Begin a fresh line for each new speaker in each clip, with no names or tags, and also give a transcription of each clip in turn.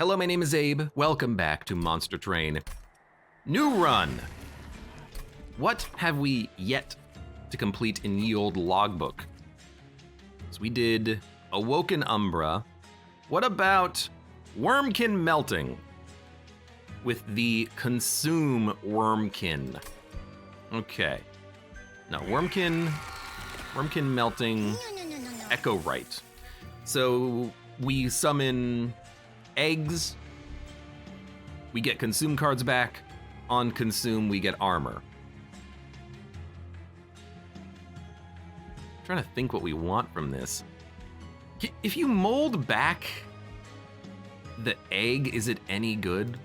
Hello, my name is Abe. Welcome back to Monster Train. New run. What have we yet to complete in ye old logbook? So we did Awoken Umbra. What about Wormkin Melting with the Consume Wormkin? Okay. No, Wormkin Melting, Echo Right. So we summon eggs, we get consume cards back. On consume, we get armor. I'm trying to think what we want from this. If you mold back the egg, is it any good?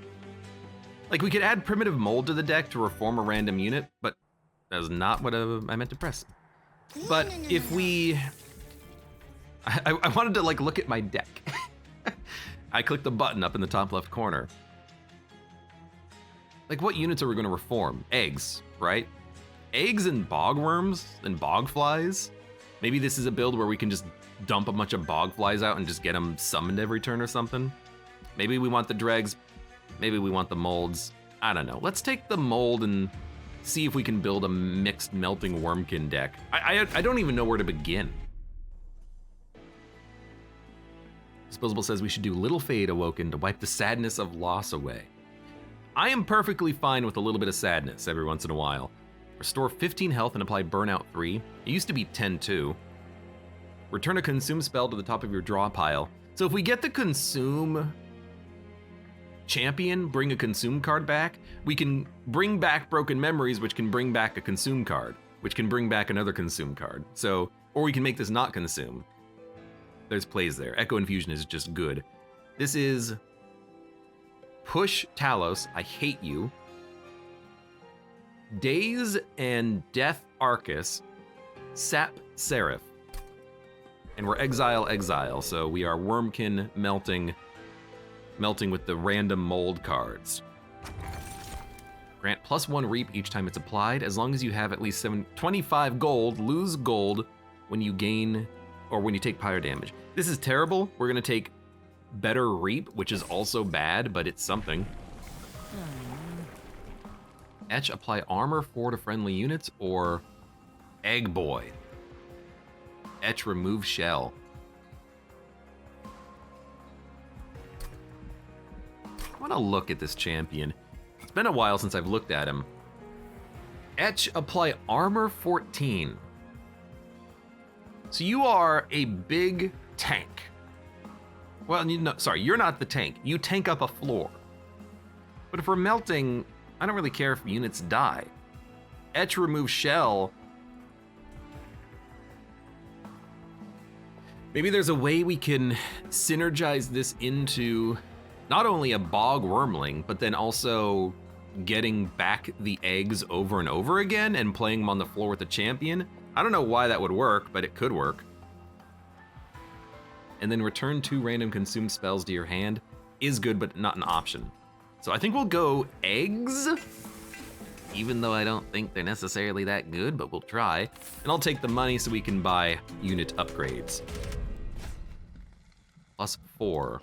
Like, we could add primitive mold to the deck to reform a random unit, but that was not what I meant to press. But if we... I wanted to, like, look at my deck. I clicked the button up in the top left corner. Like, what units are we gonna reform? Eggs, right? Eggs and bogworms and bogflies? Maybe this is a build where we can just dump a bunch of bogflies out and just get them summoned every turn or something. Maybe we want the dregs, maybe we want the molds. I don't know. Let's take the mold and see if we can build a mixed melting wormkin deck. I don't even know where to begin. Disposable says we should do Little Fade Awoken to wipe the sadness of loss away. I am perfectly fine with a little bit of sadness every once in a while. Restore 15 health and apply Burnout 3. It used to be 10 too. Return a consume spell to the top of your draw pile. So if we get the consume champion, bring a consume card back, we can bring back Broken Memories, which can bring back a consume card, which can bring back another consume card. So, or we can make this not consume. There's plays there. Echo Infusion is just good. This is Push Talos, I Hate You. Daze and Death Arcus, Sap Seraph. And we're Exile, so we are Wormkin melting with the random mold cards. Grant +1 reap each time it's applied, as long as you have at least 25 gold, lose gold when you gain or when you take pyre damage. This is terrible. We're gonna take better reap, which is also bad, but it's something. Etch, apply armor 4 to friendly units, or Egg Boy. Etch, remove shell. I wanna look at this champion. It's been a while since I've looked at him. Etch, apply armor 14. So you are a big tank. Well, sorry, you're not the tank. You tank up a floor. But if we're melting, I don't really care if units die. Etch, remove shell. Maybe there's a way we can synergize this into not only a bog wormling, but then also getting back the eggs over and over again and playing them on the floor with the champion. I don't know why that would work, but it could work. And then return 2 random consume spells to your hand is good, but not an option. So I think we'll go eggs, even though I don't think they're necessarily that good, but we'll try. And I'll take the money so we can buy unit upgrades. +4.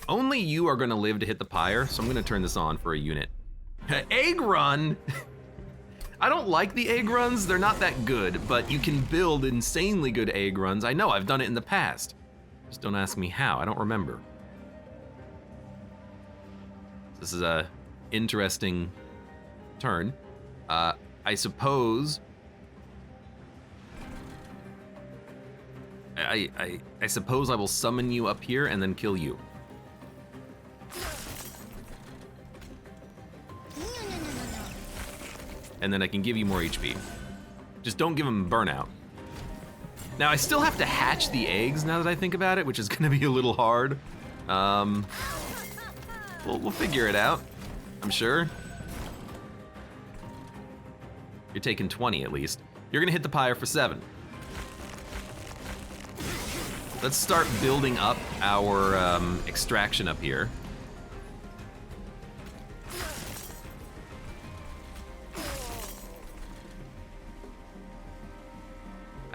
Only you are gonna live to hit the pyre, so I'm gonna turn this on for a unit. Egg run! I don't like the egg runs, they're not that good, but you can build insanely good egg runs. I know, I've done it in the past. Just don't ask me how, I don't remember. This is a interesting turn. I suppose... I suppose I will summon you up here and then kill you. And then I can give you more HP. Just don't give him burnout. Now I still have to hatch the eggs now that I think about it, which is gonna be a little hard. We'll figure it out, I'm sure. You're taking 20 at least. You're gonna hit the pyre for 7. Let's start building up our extraction up here.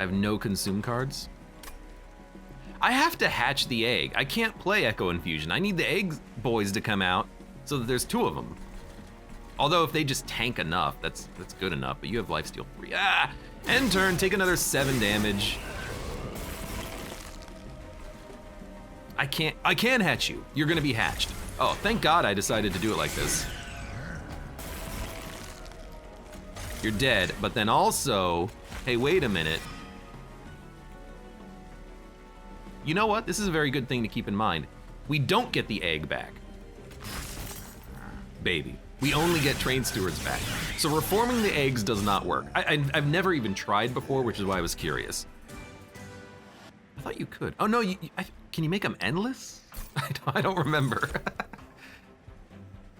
I have no consume cards. I have to hatch the egg. I can't play Echo Infusion. I need the egg boys to come out so that there's 2 of them. Although if they just tank enough, that's good enough, but you have lifesteal 3. Ah! End turn, take another 7 damage. I can hatch you. You're gonna be hatched. Oh, thank God I decided to do it like this. You're dead, but then also, hey, wait a minute. You know what? This is a very good thing to keep in mind. We don't get the egg back. Baby. We only get train stewards back. So reforming the eggs does not work. I've never even tried before, which is why I was curious. I thought you could. Oh no, can you make them endless? I don't remember.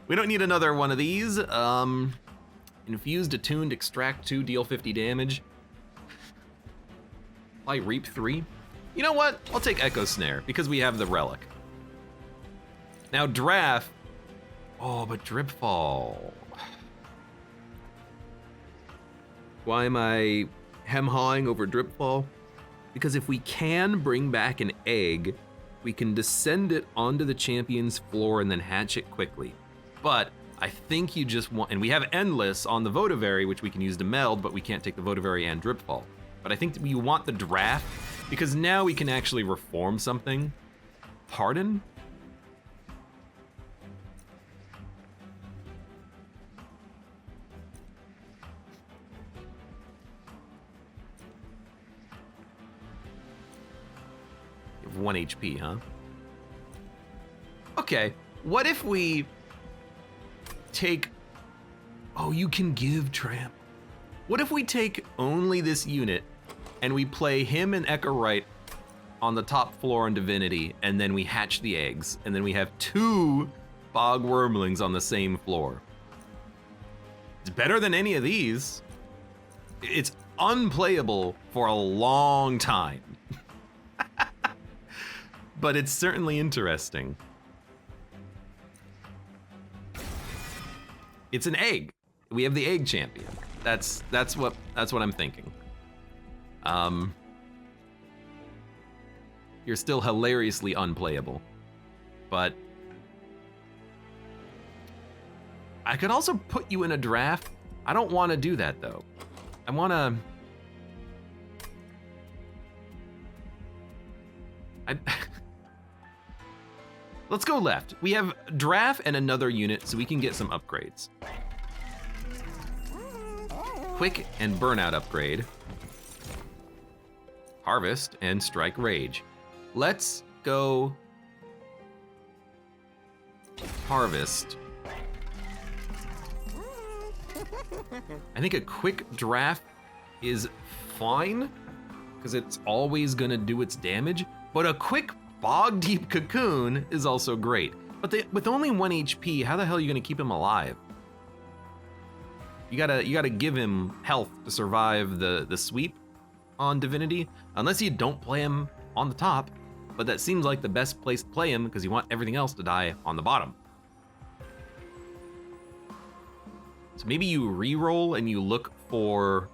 We don't need another one of these. Infused, attuned, extract 2, deal 50 damage. Apply reap 3. You know what? I'll take Echo Snare because we have the relic. Now draft. Oh, but Dripfall. Why am I hem-hawing over Dripfall? Because if we can bring back an egg, we can descend it onto the champion's floor and then hatch it quickly. But I think you just want, and we have Endless on the Votavary, which we can use to meld, but we can't take the Votavary and Dripfall. But I think you want the draft, because now we can actually reform something. Pardon? You have 1 HP, huh? Okay, what if we take, oh, you can give Tramp. What if we take only this unit and we play him and Echo Wright on the top floor in Divinity, and then we hatch the eggs, and then we have 2 Bog Wormlings on the same floor. It's better than any of these. It's unplayable for a long time. But it's certainly interesting. It's an egg. We have the egg champion. That's what I'm thinking. You're still hilariously unplayable, but I could also put you in a draft. I don't want to do that though. I want to. Let's go left. We have draft and another unit, so we can get some upgrades. Quick and burnout upgrade. Harvest and strike rage. Let's go harvest. I think a quick draft is fine because it's always gonna do its damage, but a quick Bogdeep cocoon is also great. But with only 1 HP, how the hell are you gonna keep him alive? You gotta give him health to survive the sweep on Divinity, unless you don't play him on the top, but that seems like the best place to play him because you want everything else to die on the bottom. So maybe you re-roll and you look for,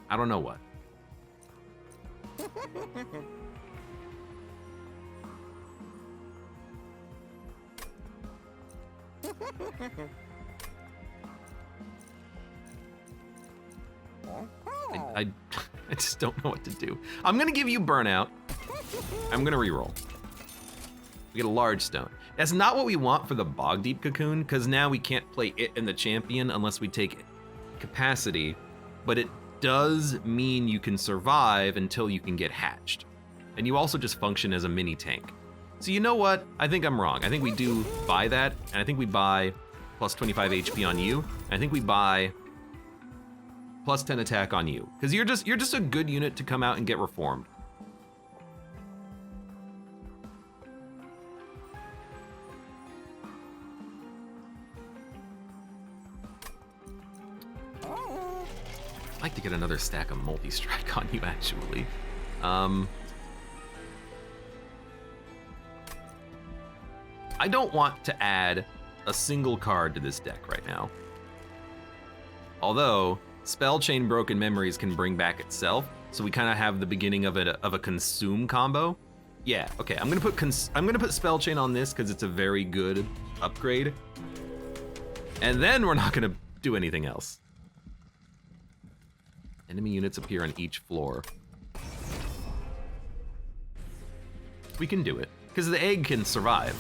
I don't know what. I just don't know what to do. I'm gonna give you burnout. I'm gonna reroll. We get a large stone. That's not what we want for the Bogdeep cocoon, because now we can't play it and the champion unless we take capacity, but it does mean you can survive until you can get hatched. And you also just function as a mini tank. So you know what? I think I'm wrong. I think we do buy that, and I think we buy plus 25 HP on you. I think we buy plus 10 attack on you, because you're just a good unit to come out and get reformed. I'd like to get another stack of multi-strike on you, actually. I don't want to add a single card to this deck right now. Although, Spell Chain Broken Memories can bring back itself, so we kind of have the beginning of a consume combo. Yeah, okay, I'm gonna put Spell Chain on this because it's a very good upgrade. And then we're not gonna do anything else. Enemy units appear on each floor. We can do it, because the egg can survive.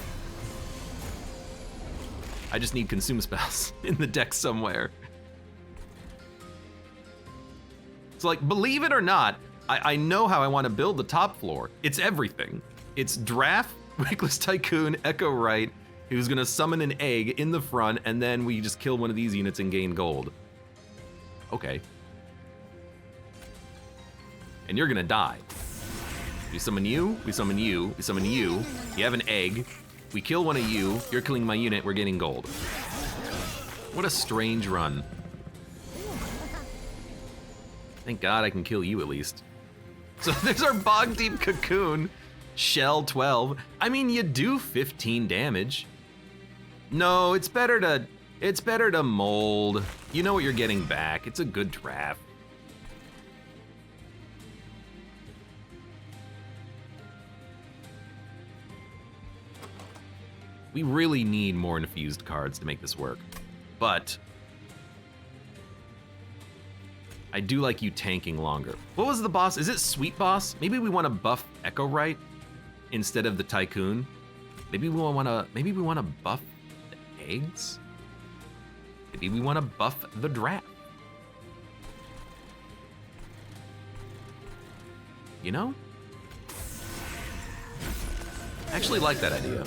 I just need consume spells in the deck somewhere. So like, believe it or not, I know how I want to build the top floor. It's everything. It's Draft, Wickless Tycoon, Echo Right, who's gonna summon an egg in the front, and then we just kill one of these units and gain gold. Okay. And you're gonna die. We summon you, we summon you, we summon you. You have an egg. We kill one of you, you're killing my unit, we're getting gold. What a strange run. Thank God I can kill you at least. So there's our Bogdeep Cocoon, Shell 12. I mean, you do 15 damage. No, it's better to mold. You know what you're getting back. It's a good draft. We really need more infused cards to make this work, but I do like you tanking longer. What was the boss? Is it Sweet Boss? Maybe we want to buff Echo Right instead of the Tycoon. Maybe we want to buff the eggs. Maybe we want to buff the draft. You know? I actually like that idea.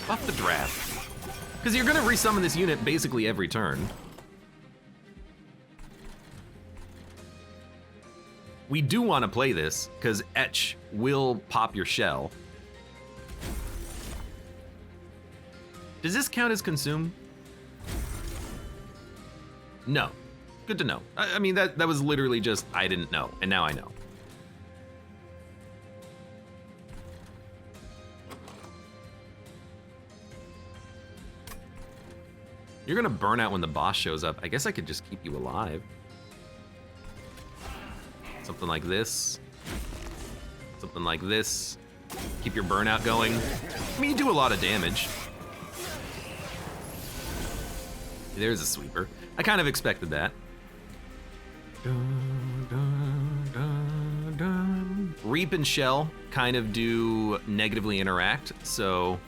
Buff the draft. Because you're gonna resummon this unit basically every turn. We do want to play this, because Etch will pop your shell. Does this count as consume? No. Good to know. I mean, that was literally just, I didn't know, and now I know. You're gonna burn out when the boss shows up. I guess I could just keep you alive. Something like this. Something like this. Keep your burnout going. I mean, you do a lot of damage. There's a sweeper. I kind of expected that. Reap and Shell kind of do negatively interact, so...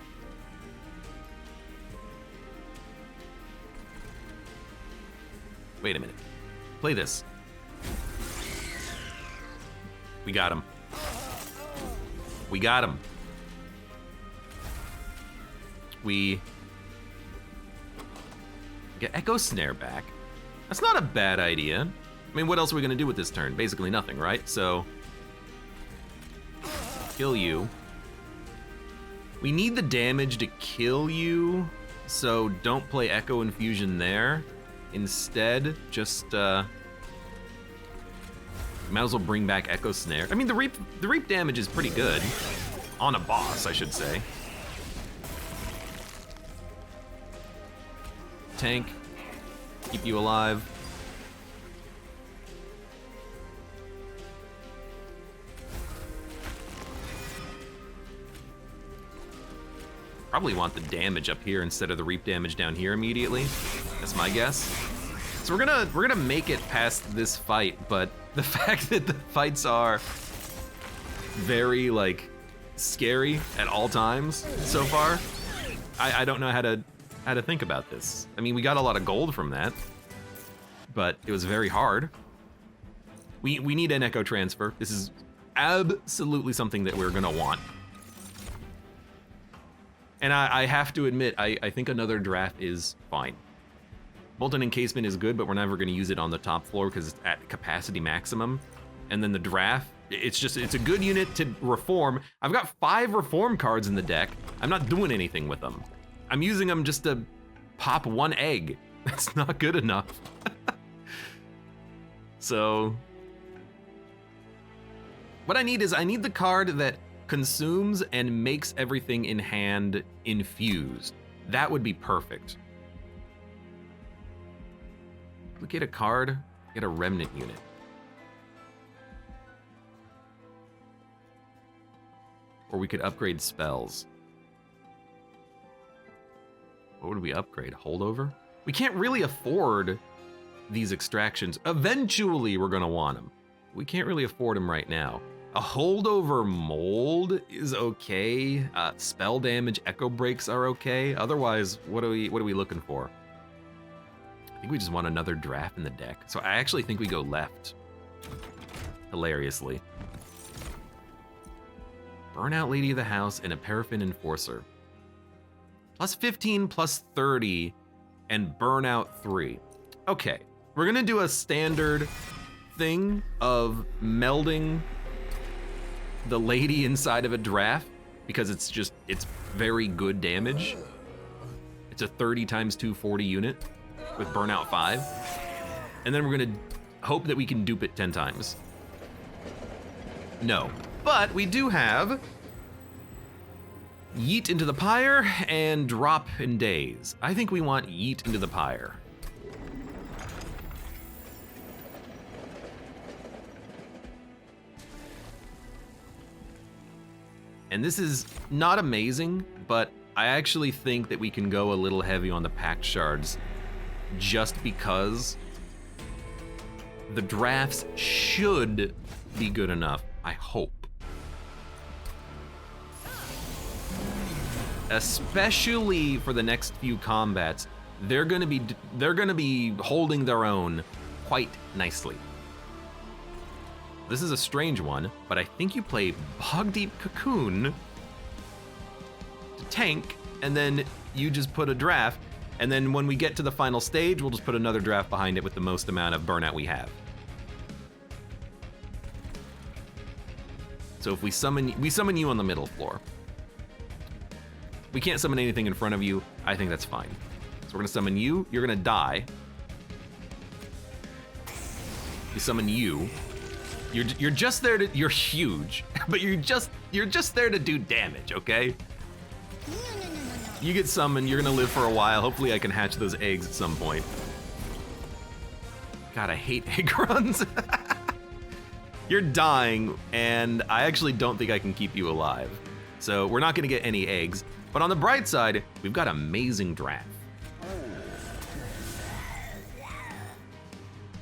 Wait a minute. Play this. We got him. We got him. We get Echo Snare back. That's not a bad idea. I mean, what else are we gonna do with this turn? Basically nothing, right? So, kill you. We need the damage to kill you, so don't play Echo Infusion there. Instead, just might as well bring back Echo Snare. I mean, the reap damage is pretty good on a boss, I should say. Tank, keep you alive. Probably want the damage up here instead of the reap damage down here immediately. That's my guess. So we're gonna make it past this fight, but the fact that the fights are very like scary at all times so far, I don't know how to think about this. I mean, we got a lot of gold from that, but it was very hard. We need an echo transfer. This is absolutely something that we're gonna want. And I have to admit, I think another draft is fine. Molten Encasement is good, but we're never gonna use it on the top floor because it's at capacity maximum. And then the draft, it's a good unit to reform. I've got 5 reform cards in the deck. I'm not doing anything with them. I'm using them just to pop 1 egg. That's not good enough. So, what I need the card that consumes and makes everything in hand infused. That would be perfect. Duplicate a card. Get a remnant unit. Or we could upgrade spells. What would we upgrade? Holdover? We can't really afford these extractions. Eventually, we're going to want them. We can't really afford them right now. A holdover mold is okay. Spell damage, echo breaks are okay. Otherwise, what are we looking for? I think we just want another draft in the deck. So I actually think we go left. Hilariously. Burnout Lady of the House and a Paraffin Enforcer. Plus 15, plus 30, and Burnout 3. Okay, we're gonna do a standard thing of melding the lady inside of a draft because it's very good damage. It's a 30 times 240 unit with Burnout 5. And then we're gonna hope that we can dupe it 10 times. No, but we do have Yeet into the Pyre and Drop in Daze. I think we want Yeet into the Pyre. And this is not amazing, but I actually think that we can go a little heavy on the Pact Shards just because the drafts should be good enough, I hope. Especially for the next few combats, they're gonna be holding their own quite nicely. This is a strange one, but I think you play Bogdeep Cocoon to tank, and then you just put a draft, and then when we get to the final stage, we'll just put another draft behind it with the most amount of burnout we have. So if we summon you on the middle floor. We can't summon anything in front of you. I think that's fine. So we're gonna summon you. You're gonna die. We summon you. You're just there to. You're huge, but you're just there to do damage. Okay. You get summoned. You're gonna live for a while. Hopefully, I can hatch those eggs at some point. God, I hate egg runs. You're dying, and I actually don't think I can keep you alive. So we're not gonna get any eggs. But on the bright side, we've got amazing draft.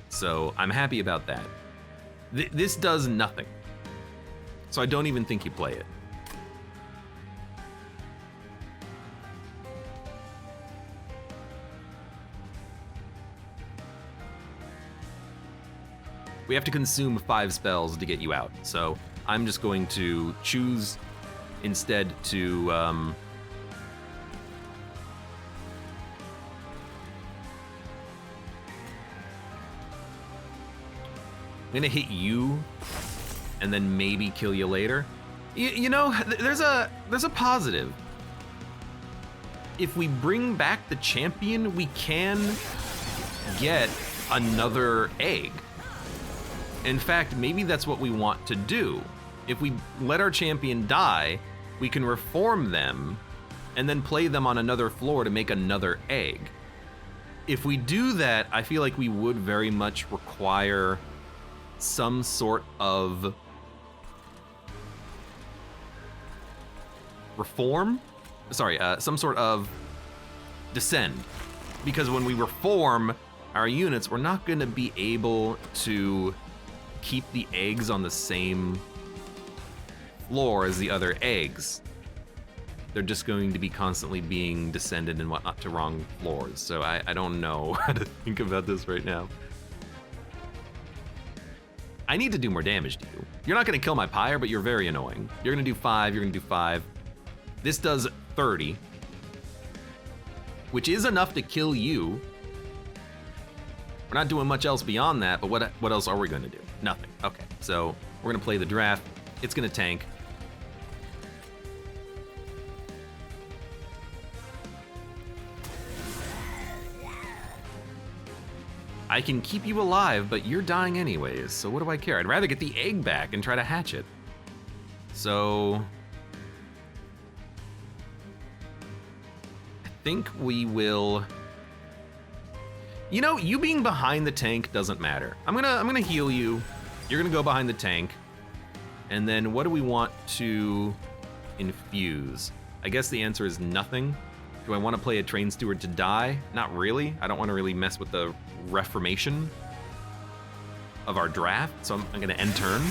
So I'm happy about that. This does nothing. So I don't even think you play it. We have to consume 5 spells to get you out. So I'm just going to choose instead to I'm gonna hit you and then maybe kill you later. You know, there's a positive. If we bring back the champion, we can get another egg. In fact, maybe that's what we want to do. If we let our champion die, we can reform them and then play them on another floor to make another egg. If we do that, I feel like we would very much require some sort of reform? Sorry, some sort of descend. Because when we reform our units, we're not gonna be able to keep the eggs on the same floor as the other eggs. They're just going to be constantly being descended and whatnot to wrong floors. So I don't know how to think about this right now. I need to do more damage to you. You're not gonna kill my pyre, but you're very annoying. You're gonna do 5, you're gonna do 5. This does 30, which is enough to kill you. We're not doing much else beyond that, but what else are we gonna do? Nothing, okay. So we're gonna play the draft. It's gonna tank. I can keep you alive, but you're dying anyways, so what do I care? I'd rather get the egg back and try to hatch it. So I think we will You know, you being behind the tank doesn't matter. I'm gonna heal you. You're gonna go behind the tank. And then what do we want to infuse? I guess the answer is nothing. Do I want to play a train steward to die? Not really. I don't want to really mess with the reformation of our draft, so I'm gonna end turn.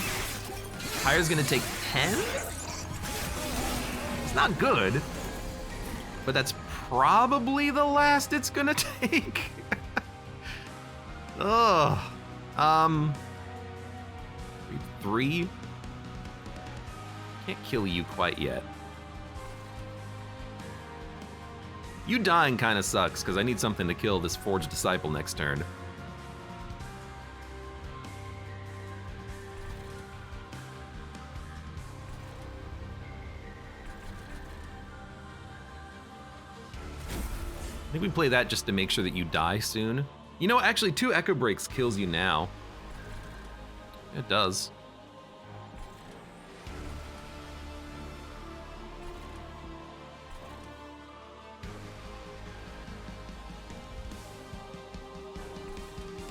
Pyre's gonna take 10? It's not good, but that's probably the last it's gonna take. Ugh. 3. Can't kill you quite yet. You dying kind of sucks, because I need something to kill this Forged Disciple next turn. I think we play that just to make sure that you die soon. You know, actually, 2 Echo Breaks kills you now. It does.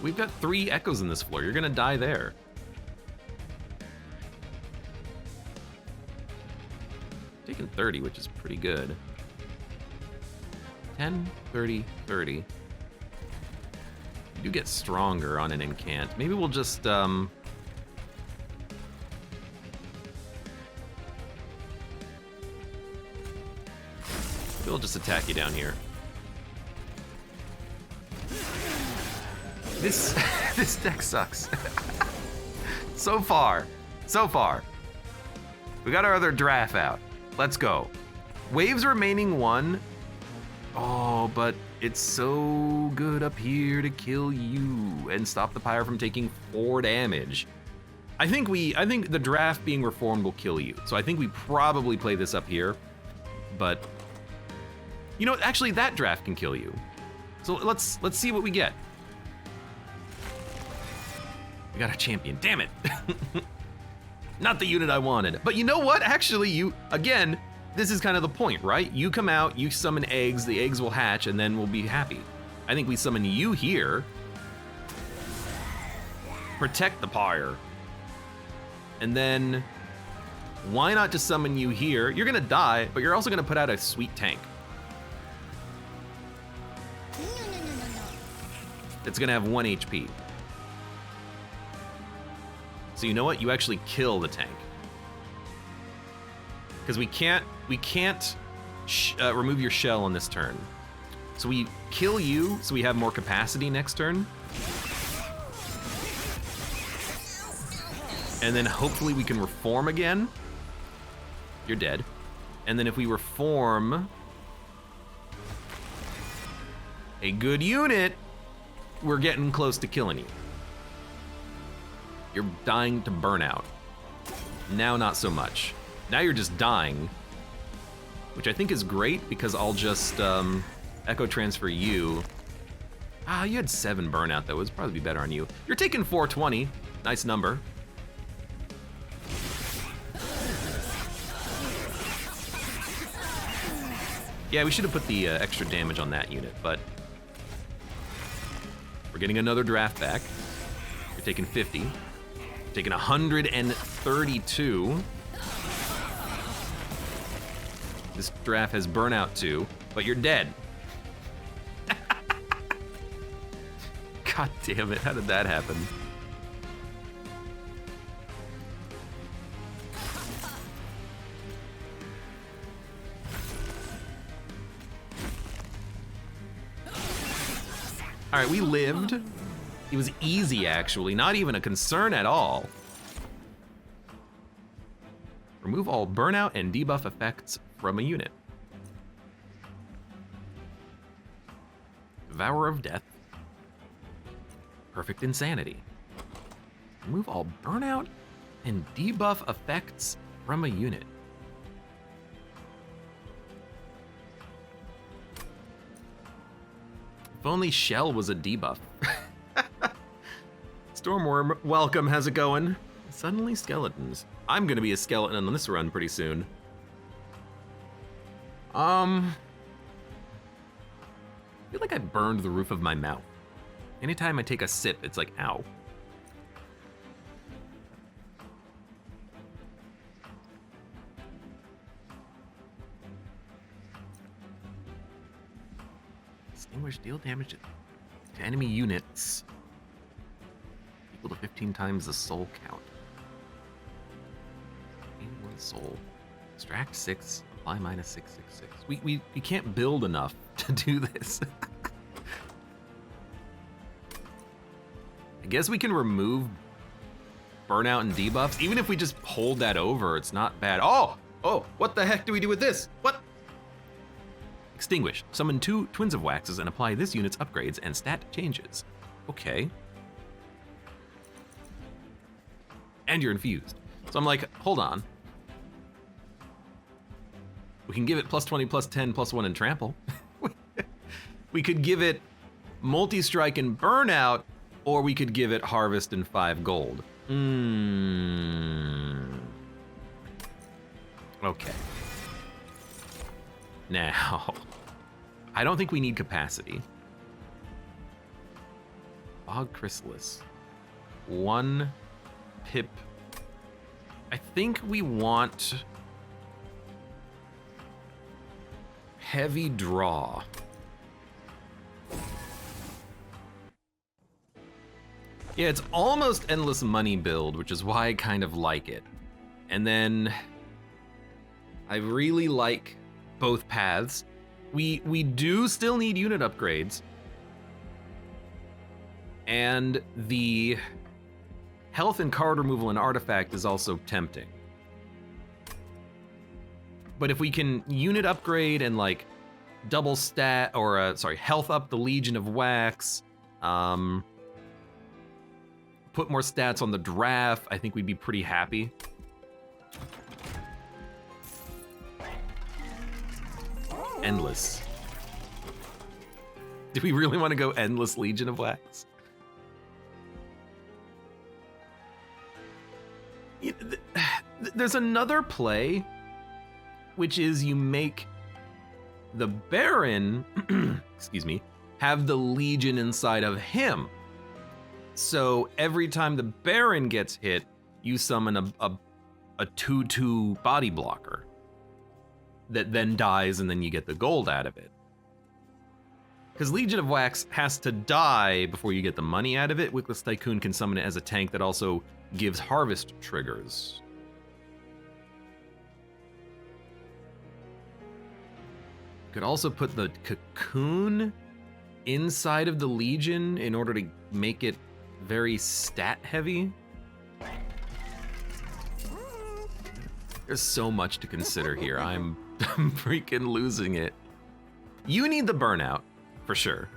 We've got 3 echoes in this floor. You're gonna die there. Taking 30, which is pretty good. 10, 30, 30. You do get stronger on an incant. Maybe we'll just, we'll just attack you down here. This this deck sucks. So far. We got our other draft out. Let's go. Waves remaining 1. Oh, but it's so good up here to kill you and stop the Pyre from taking 4 damage. I think the draft being reformed will kill you. So I think we probably play this up here. But you know, actually that draft can kill you. So let's see what we get. We got a champion, damn it. Not the unit I wanted. But you know what? Actually, again, this is kind of the point, right? You come out, you summon eggs, the eggs will hatch, and then we'll be happy. I think we summon you here. Protect the Pyre. And then, why not just summon you here? You're gonna die, but you're also gonna put out a sweet tank. It's gonna have 1 HP. So you know what? You actually kill the tank. Because we can't remove your shell on this turn. So we kill you, so we have more capacity next turn. And then hopefully we can reform again. You're dead. And then if we reform a good unit, we're getting close to killing you. You're dying to burnout. Now, not so much. Now you're just dying, which I think is great because I'll just echo transfer you. Ah, you had 7 burnout though. It would probably be better on you. You're taking 420. Nice number. Yeah, we should have put the extra damage on that unit, but we're getting another draft back. You're taking 50. Taking 132. This draft has burnout too, but you're dead. God damn it, how did that happen? All right, we lived. It was easy, actually, not even a concern at all. Remove all burnout and debuff effects from a unit. Devourer of Death. Perfect Insanity. Remove all burnout and debuff effects from a unit. If only Shell was a debuff. Stormworm, welcome, how's it going? Suddenly skeletons. I'm gonna be a skeleton on this run pretty soon. I feel like I burned the roof of my mouth. Anytime I take a sip, it's like, ow. Extinguish deal damage to enemy units equal to 15 times the soul count. Gain 1 soul. Extract 6, apply minus 666. We can't build enough to do this. I guess we can remove burnout and debuffs. Even if we just hold that over, it's not bad. Oh, what the heck do we do with this? What? Extinguish. Summon 2 Twins of Waxes and apply this unit's upgrades and stat changes. Okay. And you're infused. So I'm like, hold on. We can give it plus 20, plus 10, plus 1 and trample. We could give it multi-strike and burnout, or we could give it harvest and 5 gold. Okay. Now, I don't think we need capacity. Bog Chrysalis. 1 pip. I think we want heavy draw. Yeah, it's almost endless money build, which is why I kind of like it. And then I really like both paths. We do still need unit upgrades. And the health and card removal and artifact is also tempting. But if we can unit upgrade and like double stat, or health up the Legion of Wax, put more stats on the draft, I think we'd be pretty happy. Endless. Do we really want to go endless Legion of Wax? There's another play, which is you make the Baron, excuse me, have the Legion inside of him. So every time the Baron gets hit, you summon a 2/2 body blocker that then dies, and then you get the gold out of it. Because Legion of Wax has to die before you get the money out of it. Wickless Tycoon can summon it as a tank that also gives harvest triggers. Could also put the Cocoon inside of the Legion in order to make it very stat heavy. There's so much to consider here. I'm freaking losing it. You need the burnout, for sure.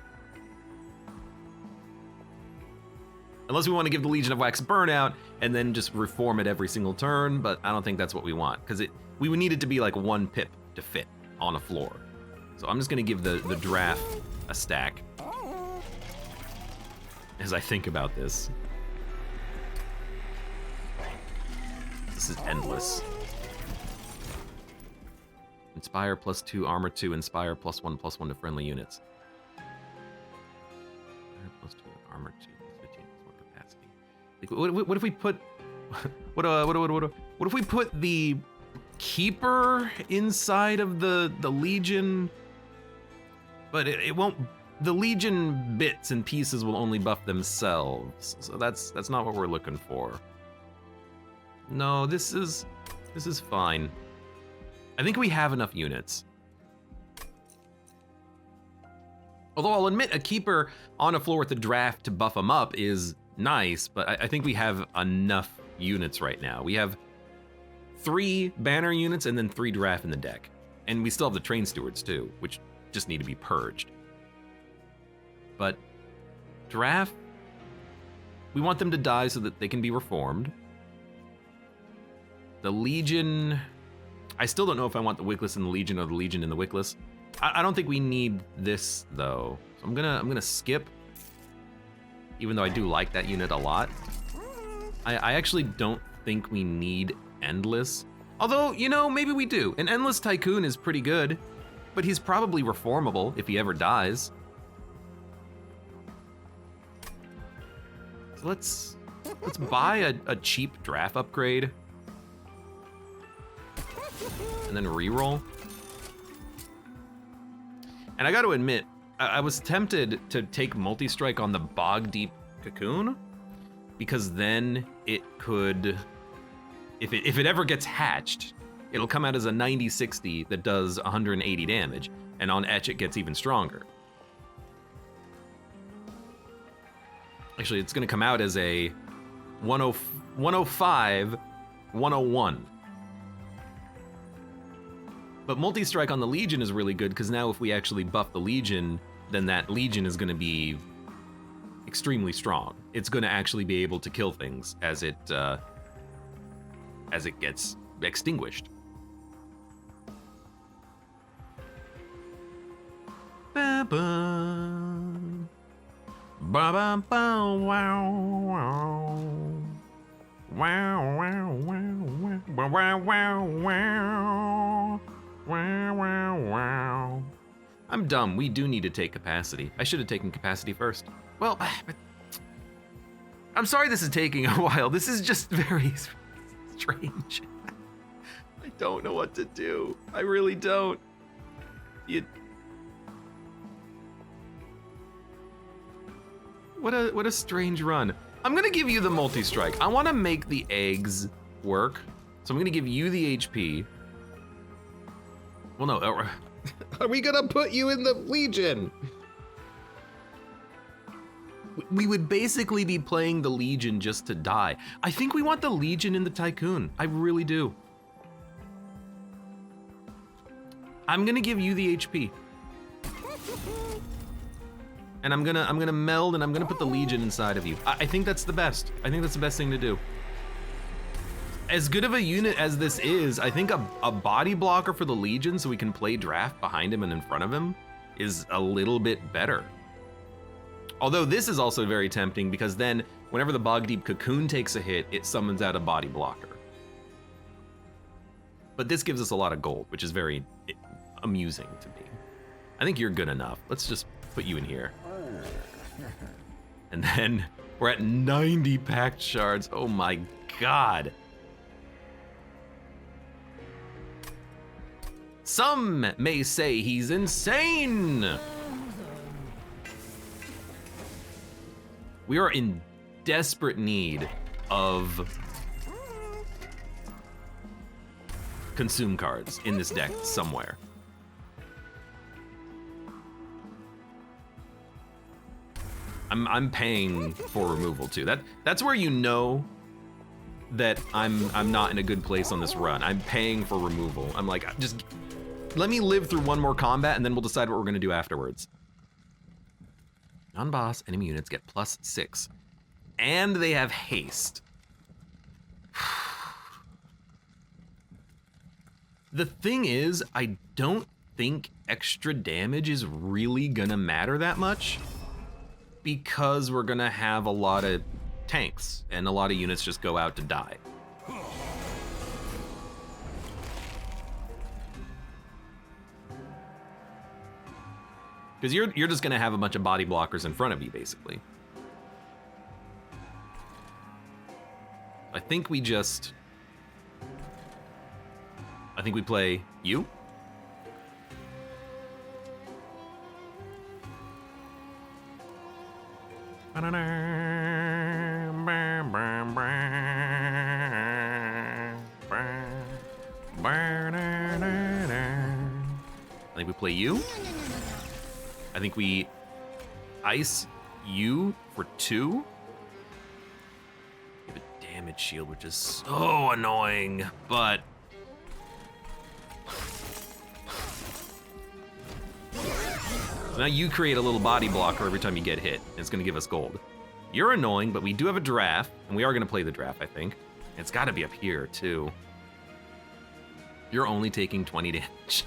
Unless we want to give the Legion of Wax burnout and then just reform it every single turn, but I don't think that's what we want, because we would need it to be like 1 pip to fit on a floor. So I'm just gonna give the draft a stack as I think about this. This is endless. Inspire +2, armor 2, inspire +1/+1 to friendly units. +2, armor 2, +15, +1 capacity. Like, what if we put what if we put the Keeper inside of the Legion? But it won't. The Legion bits and pieces will only buff themselves, so that's not what we're looking for. No, this is fine. I think we have enough units. Although I'll admit, a Keeper on a floor with the draft to buff them up is nice, but I think we have enough units right now. We have 3 banner units and then 3 draft in the deck. And we still have the train stewards too, which just need to be purged. But draft, we want them to die so that they can be reformed. The Legion, I still don't know if I want the Wickless in the Legion or the Legion in the Wickless. I don't think we need this though. So I'm gonna skip, even though I do like that unit a lot. I actually don't think we need Endless. Although, you know, maybe we do. An Endless Tycoon is pretty good, but he's probably reformable if he ever dies. So let's buy a cheap draft upgrade. And then reroll. And I got to admit, I was tempted to take multi-strike on the Bogdeep cocoon, because then it could, if it ever gets hatched, it'll come out as a 90-60 that does 180 damage, and on etch it gets even stronger. Actually, it's gonna come out as a 105, 101. But multi-strike on the Legion is really good, because now if we actually buff the Legion, then that Legion is gonna be extremely strong. It's gonna actually be able to kill things as it gets extinguished. Ba-ba. Ba-ba-ba, wow, wow. Wow, wow, wow, wow, wow, wow, wow. Wow, wow, wow. I'm dumb. We do need to take capacity. I should have taken capacity first. Well, but I'm sorry this is taking a while. This is just very strange. I don't know what to do. I really don't. What a strange run. I'm gonna give you the multi-strike. I wanna make the eggs work. So I'm gonna give you the HP. Well, no, are we gonna put you in the Legion? We would basically be playing the Legion just to die. I think we want the Legion in the Tycoon. I really do. I'm gonna give you the HP. And I'm gonna meld and I'm gonna put the Legion inside of you. I think that's the best. I think that's the best thing to do. As good of a unit as this is, I think a body blocker for the Legion so we can play draft behind him and in front of him is a little bit better. Although this is also very tempting, because then whenever the Bogdeep cocoon takes a hit, it summons out a body blocker. But this gives us a lot of gold, which is very amusing to me. I think you're good enough. Let's just put you in here. And then we're at 90 packed shards. Oh my God. Some may say he's insane. We are in desperate need of consume cards in this deck somewhere. I'm paying for removal too. That's where you know that I'm not in a good place on this run. I'm paying for removal. I'm like, just let me live through one more combat and then we'll decide what we're gonna do afterwards. Non-boss enemy units get +6. And they have haste. The thing is, I don't think extra damage is really gonna matter that much, because we're gonna have a lot of tanks and a lot of units just go out to die. Because you're just gonna have a bunch of body blockers in front of you, basically. I think we play you. I think we play you. I think we ice you for 2. Give a damage shield, which is so annoying, but so now you create a little body blocker every time you get hit. It's gonna give us gold. You're annoying, but we do have a draft, and we are gonna play the draft, I think. It's gotta be up here, too. You're only taking 20 damage.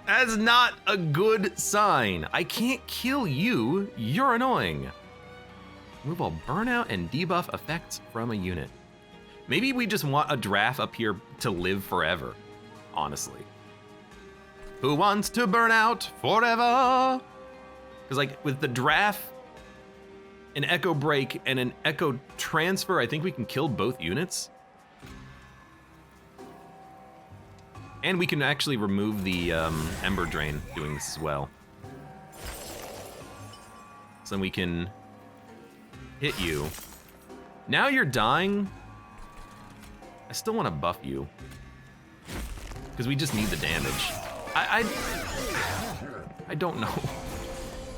That's not a good sign. I can't kill you, you're annoying. Remove all burnout and debuff effects from a unit. Maybe we just want a draft up here to live forever, honestly. Who wants to burn out forever? Because like with the draft an Echo Break and an Echo Transfer, I think we can kill both units. And we can actually remove the Ember Drain doing this as well. So then we can hit you. Now you're dying. I still want to buff you. Because we just need the damage. I don't know.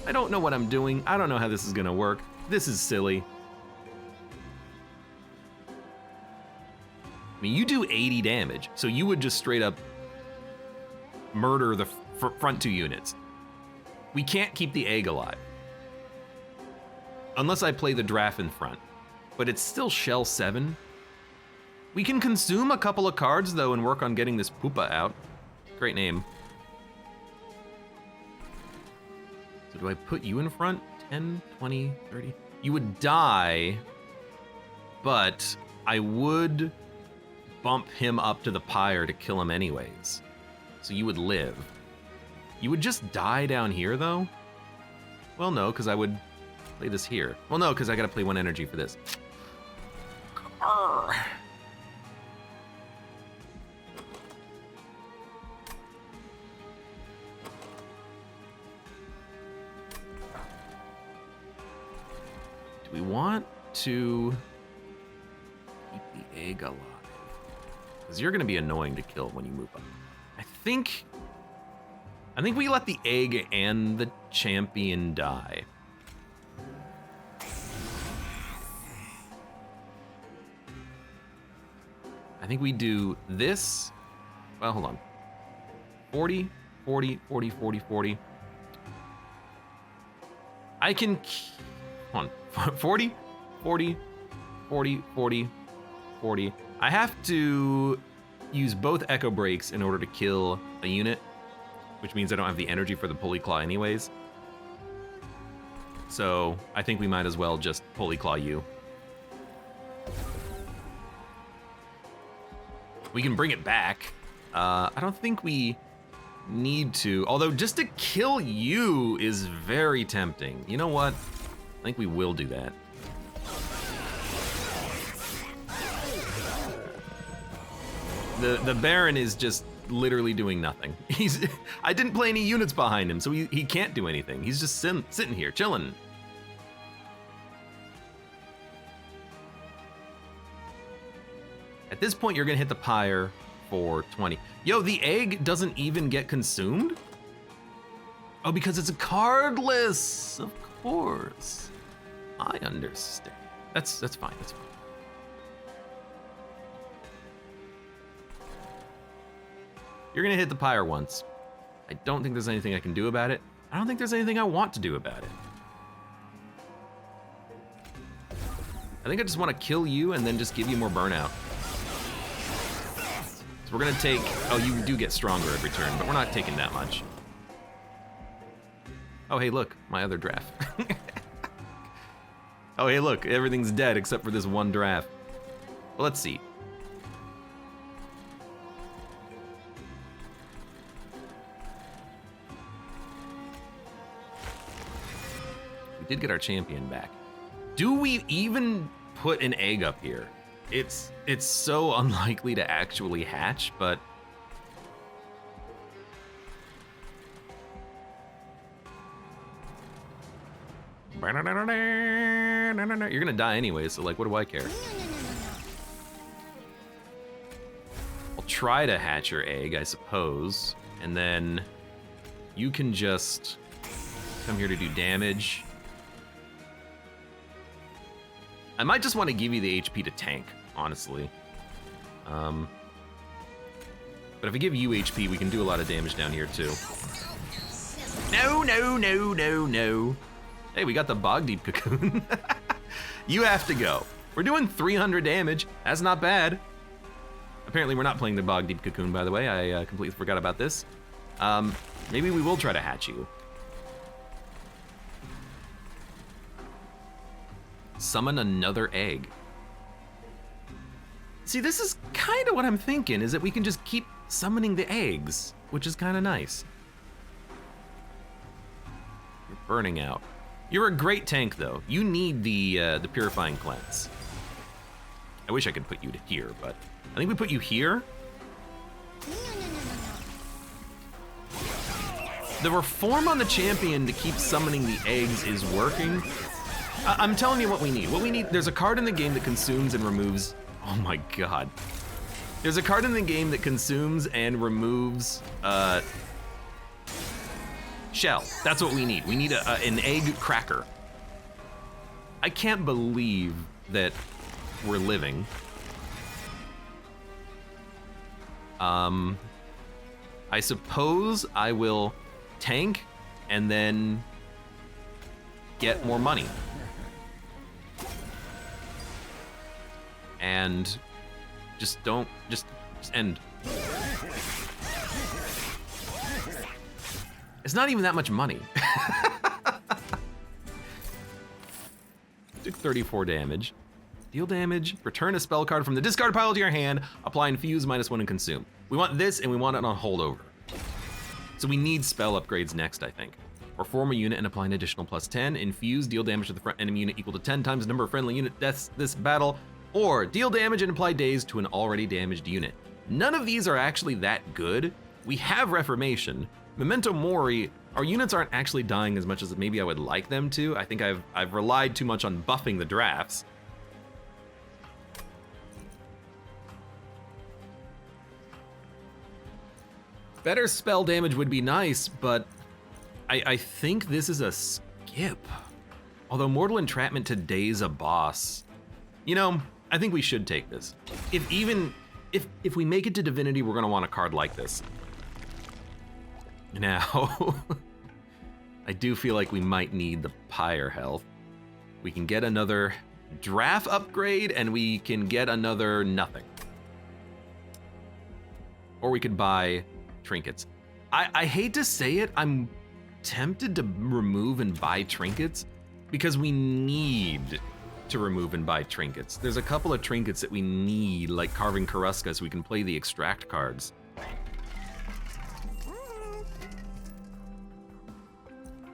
I don't know what I'm doing. I don't know how this is gonna work. This is silly. I mean, you do 80 damage, so you would just straight up murder the front 2 units. We can't keep the egg alive. Unless I play the draft in front. But it's still shell 7. We can consume a couple of cards though and work on getting this Poopa out. Great name. So do I put you in front? 10, 20, 30? You would die, but I would bump him up to the pyre to kill him anyways. So you would live. You would just die down here though? Well, no, because I would play this here. Well, no, because I gotta play 1 energy for this. Arrgh. Do we want to keep the egg alive? Because you're gonna be annoying to kill when you move up. I think we let the egg and the champion die. I think we do this. Well, hold on. 40, 40, 40, 40, 40. I can, hold on. 40, 40, 40, 40, 40. I have to use both Echo Breaks in order to kill a unit, which means I don't have the energy for the Pulley Claw anyways. So I think we might as well just Pulley Claw you. We can bring it back. I don't think we need to, although just to kill you is very tempting. You know what? I think we will do that. The Baron is just literally doing nothing. I didn't play any units behind him, so he can't do anything. He's just sitting here, chilling. At this point, you're gonna hit the pyre for 20. Yo, the egg doesn't even get consumed? Oh, because it's a cardless, of course. I understand. That's fine, that's fine. You're gonna hit the pyre once. I don't think there's anything I can do about it. I don't think there's anything I want to do about it. I think I just want to kill you and then just give you more burnout. So we're gonna take, oh, you do get stronger every turn, but we're not taking that much. Oh, hey, look, my other draft. Oh, hey, look, everything's dead except for this one draft. Well, let's see. We did get our champion back. Do we even put an egg up here? It's so unlikely to actually hatch, but you're gonna die anyway, so like, what do I care? I'll try to hatch your egg, I suppose, and then you can just come here to do damage. I might just want to give you the HP to tank, honestly. But if I give you HP, we can do a lot of damage down here too. No, no, no, no, no. Hey, we got the Bogdeep cocoon. You have to go. We're doing 300 damage. That's not bad. Apparently we're not playing the Bogdeep cocoon, by the way. I completely forgot about this. Maybe we will try to hatch you. Summon another egg. See, this is kind of what I'm thinking, is that we can just keep summoning the eggs, which is kind of nice. You're burning out. You're a great tank, though. You need the Purifying Cleanse. I wish I could put you here, but I think we put you here. The reform on the champion to keep summoning the eggs is working. I'm telling you what we need. What we need, there's a card in the game that consumes and removes, oh my God. There's a card in the game that consumes and removes shell. That's what we need. We need an egg cracker. I can't believe that we're living. I suppose I will tank and then get more money. And just end. It's not even that much money. Took 34 damage. Deal damage, return a spell card from the discard pile to your hand, apply Infuse, -1 and consume. We want this and we want it on holdover. So we need spell upgrades next, I think. Or form a unit and apply an additional +10, infuse, deal damage to the front enemy unit equal to 10 times the number of friendly unit deaths this battle, or deal damage and apply daze to an already damaged unit. None of these are actually that good. We have Reformation. Memento Mori, our units aren't actually dying as much as maybe I would like them to. I think I've relied too much on buffing the drafts. Better spell damage would be nice, but I think this is a skip. Although Mortal Entrapment to daze a boss, you know, I think we should take this. If we make it to Divinity, we're gonna want a card like this. Now, I do feel like we might need the Pyre health. We can get another draft upgrade and we can get another nothing. Or we could buy trinkets. I hate to say it, I'm tempted to remove and buy trinkets because we need to remove and buy trinkets. There's a couple of trinkets that we need, like Carving Karuska, so we can play the extract cards.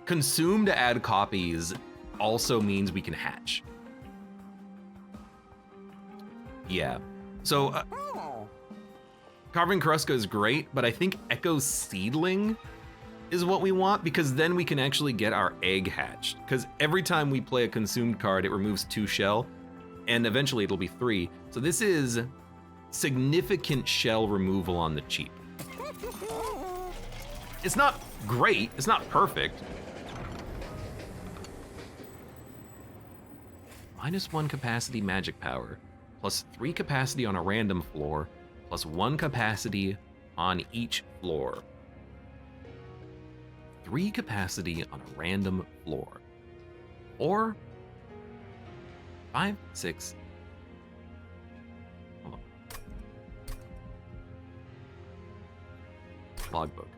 Consume to add copies also means we can hatch. Yeah, so Carving Karuska is great, but I think Echo Seedling is what we want because then we can actually get our egg hatched. Because every time we play a consumed card, it removes 2 shell, and eventually it'll be 3. So this is significant shell removal on the cheap. It's not great, it's not perfect. -1 capacity magic power, +3 capacity on a random floor, +1 capacity on each floor. 3 capacity on a random floor. Or 5, 6. Hold on. Logbook.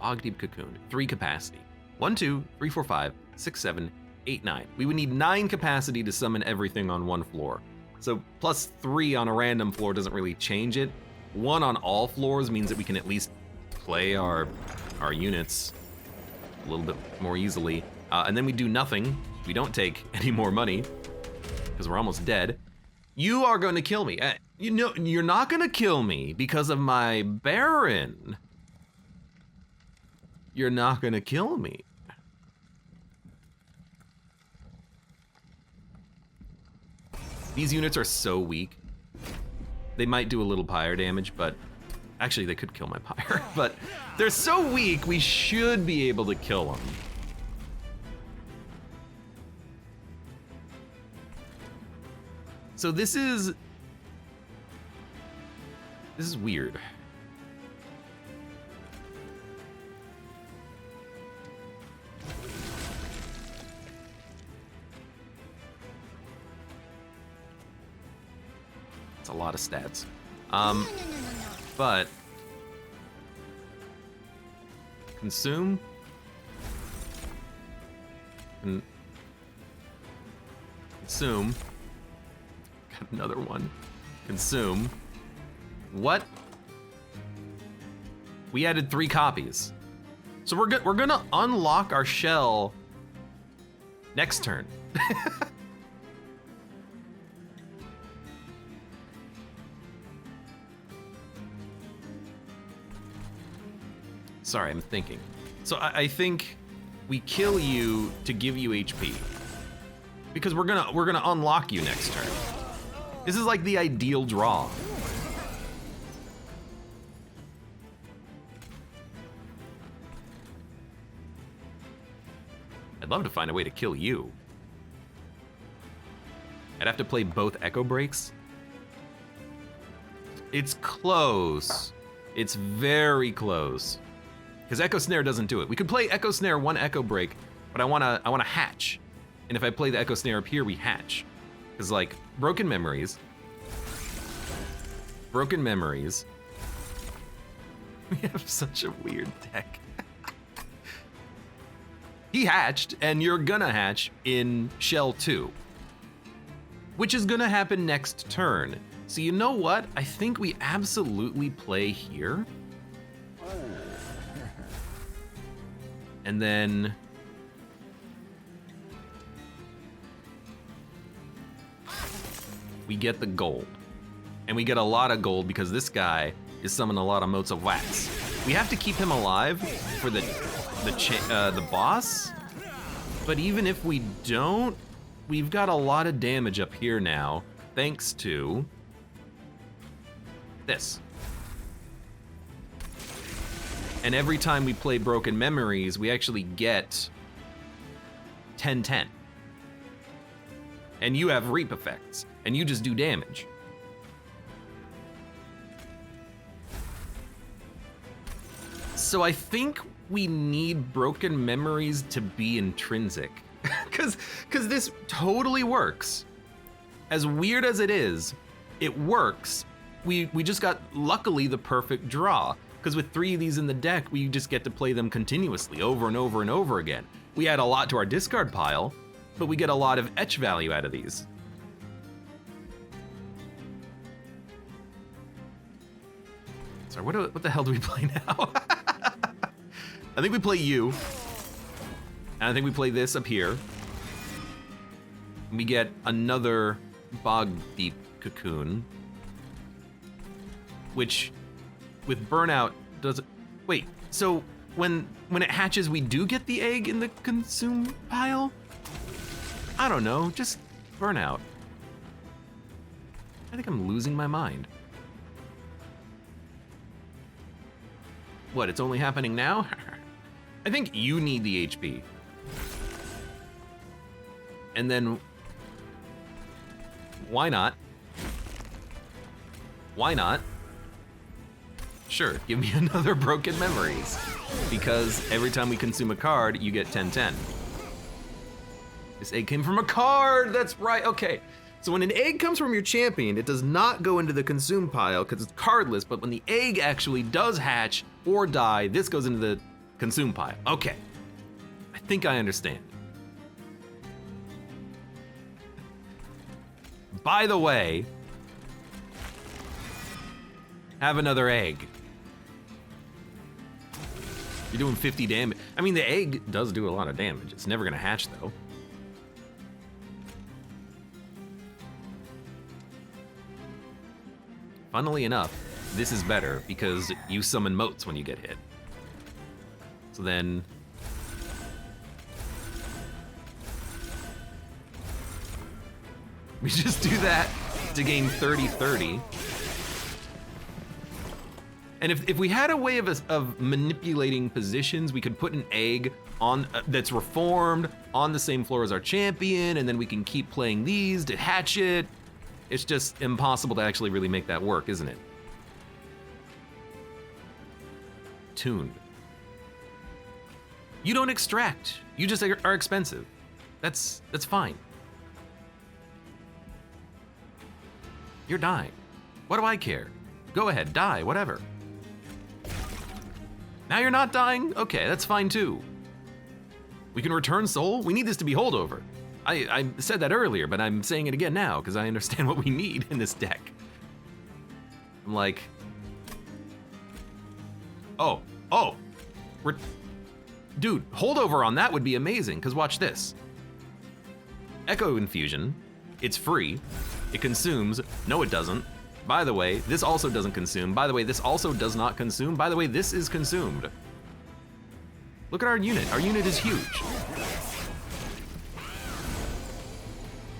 Bogdeep Cocoon, 3 capacity. 1, 2, 3, 4, 5, 6, 7, 8, 9. We would need 9 capacity to summon everything on 1 floor. So +3 on a random floor doesn't really change it. 1 on all floors means that we can at least play our units a little bit more easily. And then we do nothing. We don't take any more money because we're almost dead. You are going to kill me. You know, you're not going to kill me because of my Baron. You're not going to kill me. These units are so weak. They might do a little pyre damage, but actually they could kill my pyre, but they're so weak, we should be able to kill them. So this is weird. It's a lot of stats. But consume. Consume. Got another one. Consume. What? We added 3 copies. So we're gonna unlock our shell next turn. Sorry, I'm thinking. So I think we kill you to give you HP. Because we're gonna unlock you next turn. This is like the ideal draw. I'd love to find a way to kill you. I'd have to play both Echo Breaks. It's close. It's very close. Because Echo Snare doesn't do it. We could play Echo Snare, one Echo Break, but I wanna hatch. And if I play the Echo Snare up here, we hatch. Because like, Broken Memories. We have such a weird deck. He hatched, and you're gonna hatch in Shell 2. Which is gonna happen next turn. So you know what? I think we absolutely play here. And then... we get the gold. And we get a lot of gold because this guy is summoning a lot of motes of wax. We have to keep him alive for the boss. But even if we don't, we've got a lot of damage up here now, thanks to this. And every time we play Broken Memories, we actually get 10-10. And you have reap effects, and you just do damage. So I think we need Broken Memories to be intrinsic. Cause this totally works. As weird as it is, it works. We just got, luckily, the perfect draw. Because with 3 of these in the deck, we just get to play them continuously over and over and over again. We add a lot to our discard pile, but we get a lot of etch value out of these. Sorry, what the hell do we play now? I think we play you. And I think we play this up here. And we get another Bogdeep cocoon. Which, with Burnout, does it... Wait, so when it hatches, we do get the egg in the consume pile? I don't know, just Burnout. I think I'm losing my mind. What, it's only happening now? I think you need the HP. And then, why not? Why not? Sure, give me another Broken Memories. Because every time we consume a card, you get 10-10. This egg came from a card, that's right, okay. So when an egg comes from your champion, it does not go into the consume pile because it's cardless, but when the egg actually does hatch or die, this goes into the consume pile. Okay, I think I understand. By the way, have another egg. You're doing 50 damage. I mean, the egg does do a lot of damage. It's never gonna hatch though. Funnily enough, this is better because you summon motes when you get hit. So then... we just do that to gain 30-30. And if we had a way of manipulating positions, we could put an egg on that's reformed on the same floor as our champion, and then we can keep playing these to hatch it. It's just impossible to actually really make that work, isn't it? Tuned. You don't extract. You just are expensive. That's fine. You're dying. What do I care? Go ahead, die, whatever. Now you're not dying? Okay, that's fine too. We can return soul? We need this to be holdover. I said that earlier, but I'm saying it again now because I understand what we need in this deck. I'm like, oh, Dude, holdover on that would be amazing, because watch this. Echo Infusion, it's free. It consumes. No, it doesn't. By the way, this also doesn't consume. By the way, this also does not consume. By the way, this is consumed. Look at our unit. Our unit is huge.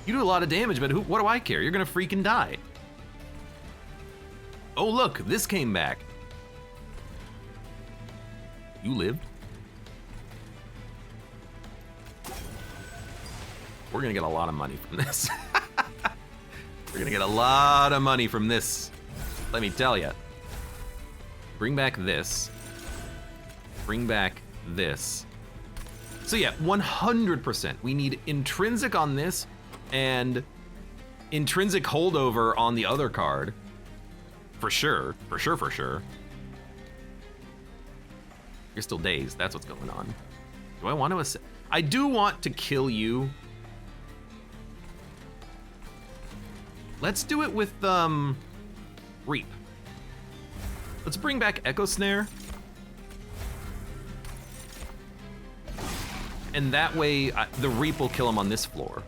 You do a lot of damage, but what do I care? You're gonna freaking die. Oh, look, this came back. You lived? We're gonna get a lot of money from this. We're gonna get a lot of money from this, let me tell you. Bring back this. Bring back this. So yeah, 100%. We need intrinsic on this and intrinsic holdover on the other card. For sure, for sure, for sure. You're still dazed, that's what's going on. Do I want to I do want to kill you. Let's do it with, Reap. Let's bring back Echo Snare. And that way, the Reap will kill him on this floor.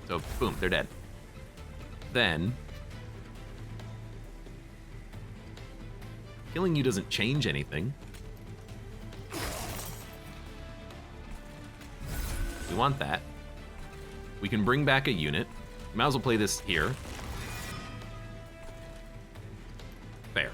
So, boom, they're dead. Then, killing you doesn't change anything. We want that. We can bring back a unit. Might as well play this here. Fair.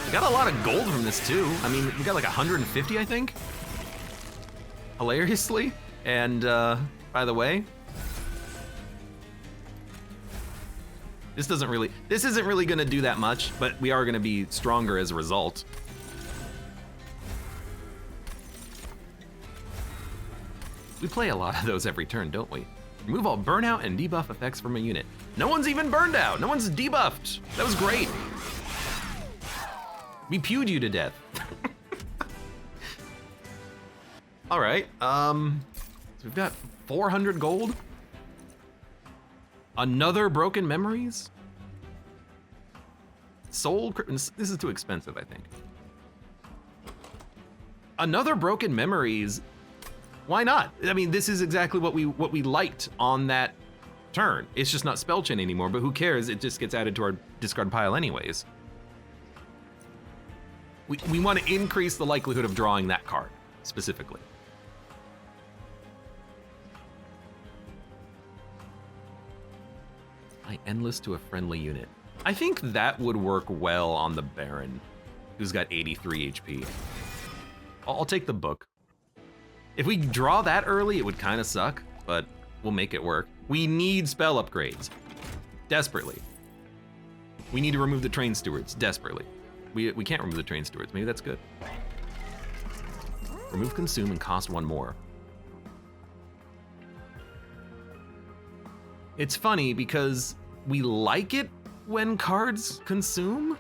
We got a lot of gold from this too. I mean, we got like 150, I think. Hilariously. And by the way, this isn't really gonna do that much, but we are gonna be stronger as a result. We play a lot of those every turn, don't we? Remove all burnout and debuff effects from a unit. No one's even burned out, no one's debuffed. That was great. We pewed you to death. All right, so we've got 400 gold. Another Broken Memories? Soul, this is too expensive, I think. Another Broken Memories, why not? I mean, this is exactly what we liked on that turn. It's just not spell chain anymore, but who cares? It just gets added to our discard pile anyways. We want to increase the likelihood of drawing that card, specifically. Endless to a friendly unit. I think that would work well on the Baron, who's got 83 HP. I'll take the book. If we draw that early, it would kind of suck, but we'll make it work. We need spell upgrades, desperately. We need to remove the Train Stewards, desperately. We can't remove the Train Stewards, maybe that's good. Remove Consume and cost 1 more. It's funny because we like it when cards consume.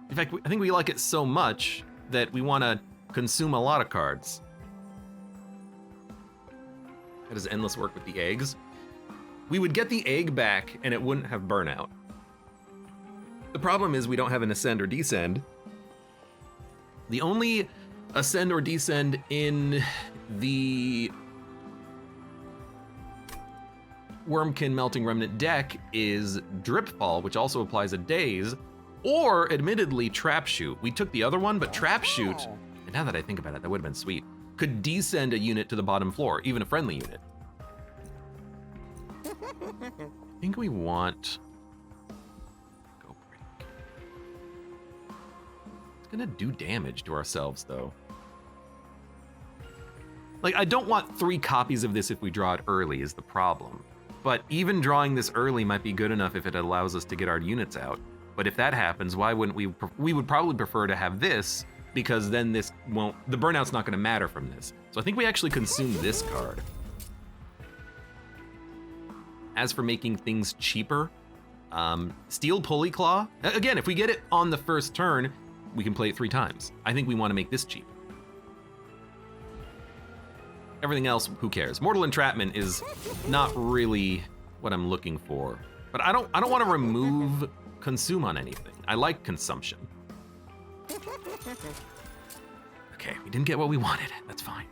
In fact, I think we like it so much that we want to consume a lot of cards. How does Endless work with the eggs? We would get the egg back and it wouldn't have burnout. The problem is we don't have an ascend or descend. The only ascend or descend in the Wormkin Melting Remnant deck is Dripfall, which also applies a Daze, or admittedly Trap Shoot. We took the other one, but Trap Shoot, and now that I think about it, that would have been sweet, could descend a unit to the bottom floor, even a friendly unit. I think we want Go Break. It's gonna do damage to ourselves though. Like, I don't want 3 copies of this if we draw it early is the problem. But even drawing this early might be good enough if it allows us to get our units out. But if that happens, why wouldn't we? We would probably prefer to have this, because then this won't, the burnout's not gonna matter from this. So I think we actually consume this card. As for making things cheaper, Steel Pulley Claw, again, if we get it on the first turn, we can play it 3 times. I think we wanna make this cheap. Everything else, who cares? Mortal Entrapment is not really what I'm looking for. But I don't want to remove consume on anything. I like consumption. Okay, we didn't get what we wanted. That's fine.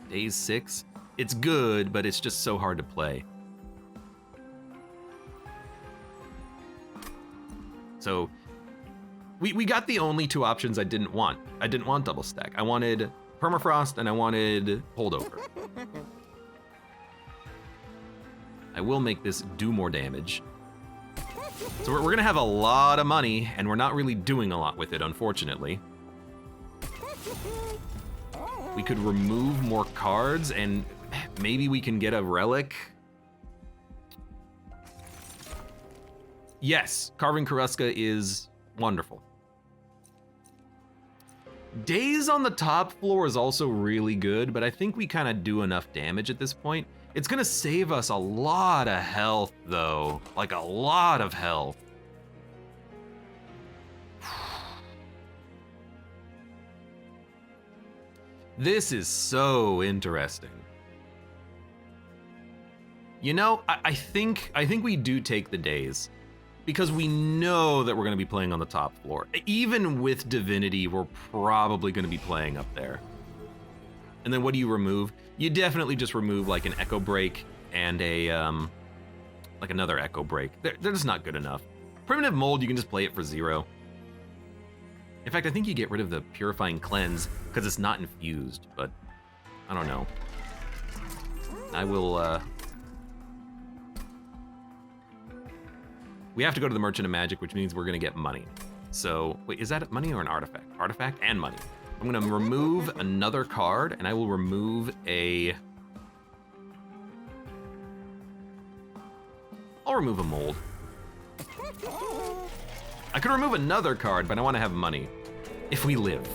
Days 6. It's good, but it's just so hard to play. So we got the only two options I didn't want. I didn't want double stack. I wanted permafrost and I wanted holdover. I will make this do more damage. So we're gonna have a lot of money and we're not really doing a lot with it, unfortunately. We could remove more cards and maybe we can get a relic. Yes, Carving Karuska is wonderful. Days on the top floor is also really good, but I think we kind of do enough damage at this point. It's gonna save us a lot of health though, like a lot of health. This is so interesting. You know, I think we do take the days because we know that we're gonna be playing on the top floor. Even with Divinity, we're probably gonna be playing up there. And then what do you remove? You definitely just remove like an Echo Break and a, like another Echo Break. They're just not good enough. Primitive Mold, you can just play it for 0. In fact, I think you get rid of the Purifying Cleanse because it's not infused, but I don't know. I will, we have to go to the Merchant of Magic, which means we're gonna get money. So, wait, is that money or an artifact? Artifact and money. I'm gonna remove another card, and I will remove a... I'll remove a mold. I could remove another card, but I wanna have money. If we live.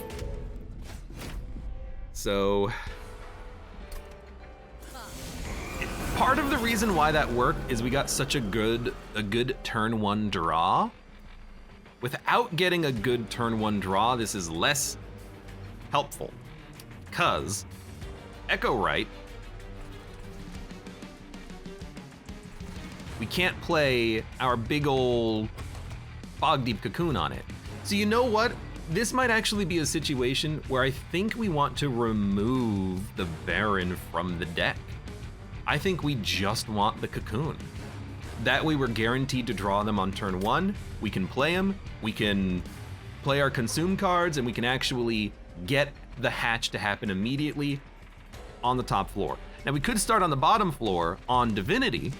So... Part of the reason why that worked is we got such a good turn 1 draw. Without getting a good turn 1 draw, this is less helpful. Because Echo Right, we can't play our big ol' Bogdeep Cocoon on it. So you know what? This might actually be a situation where I think we want to remove the Baron from the deck. I think we just want the Cocoon. That way we're guaranteed to draw them on turn 1. We can play them, we can play our consume cards, and we can actually get the hatch to happen immediately on the top floor. Now we could start on the bottom floor on Divinity,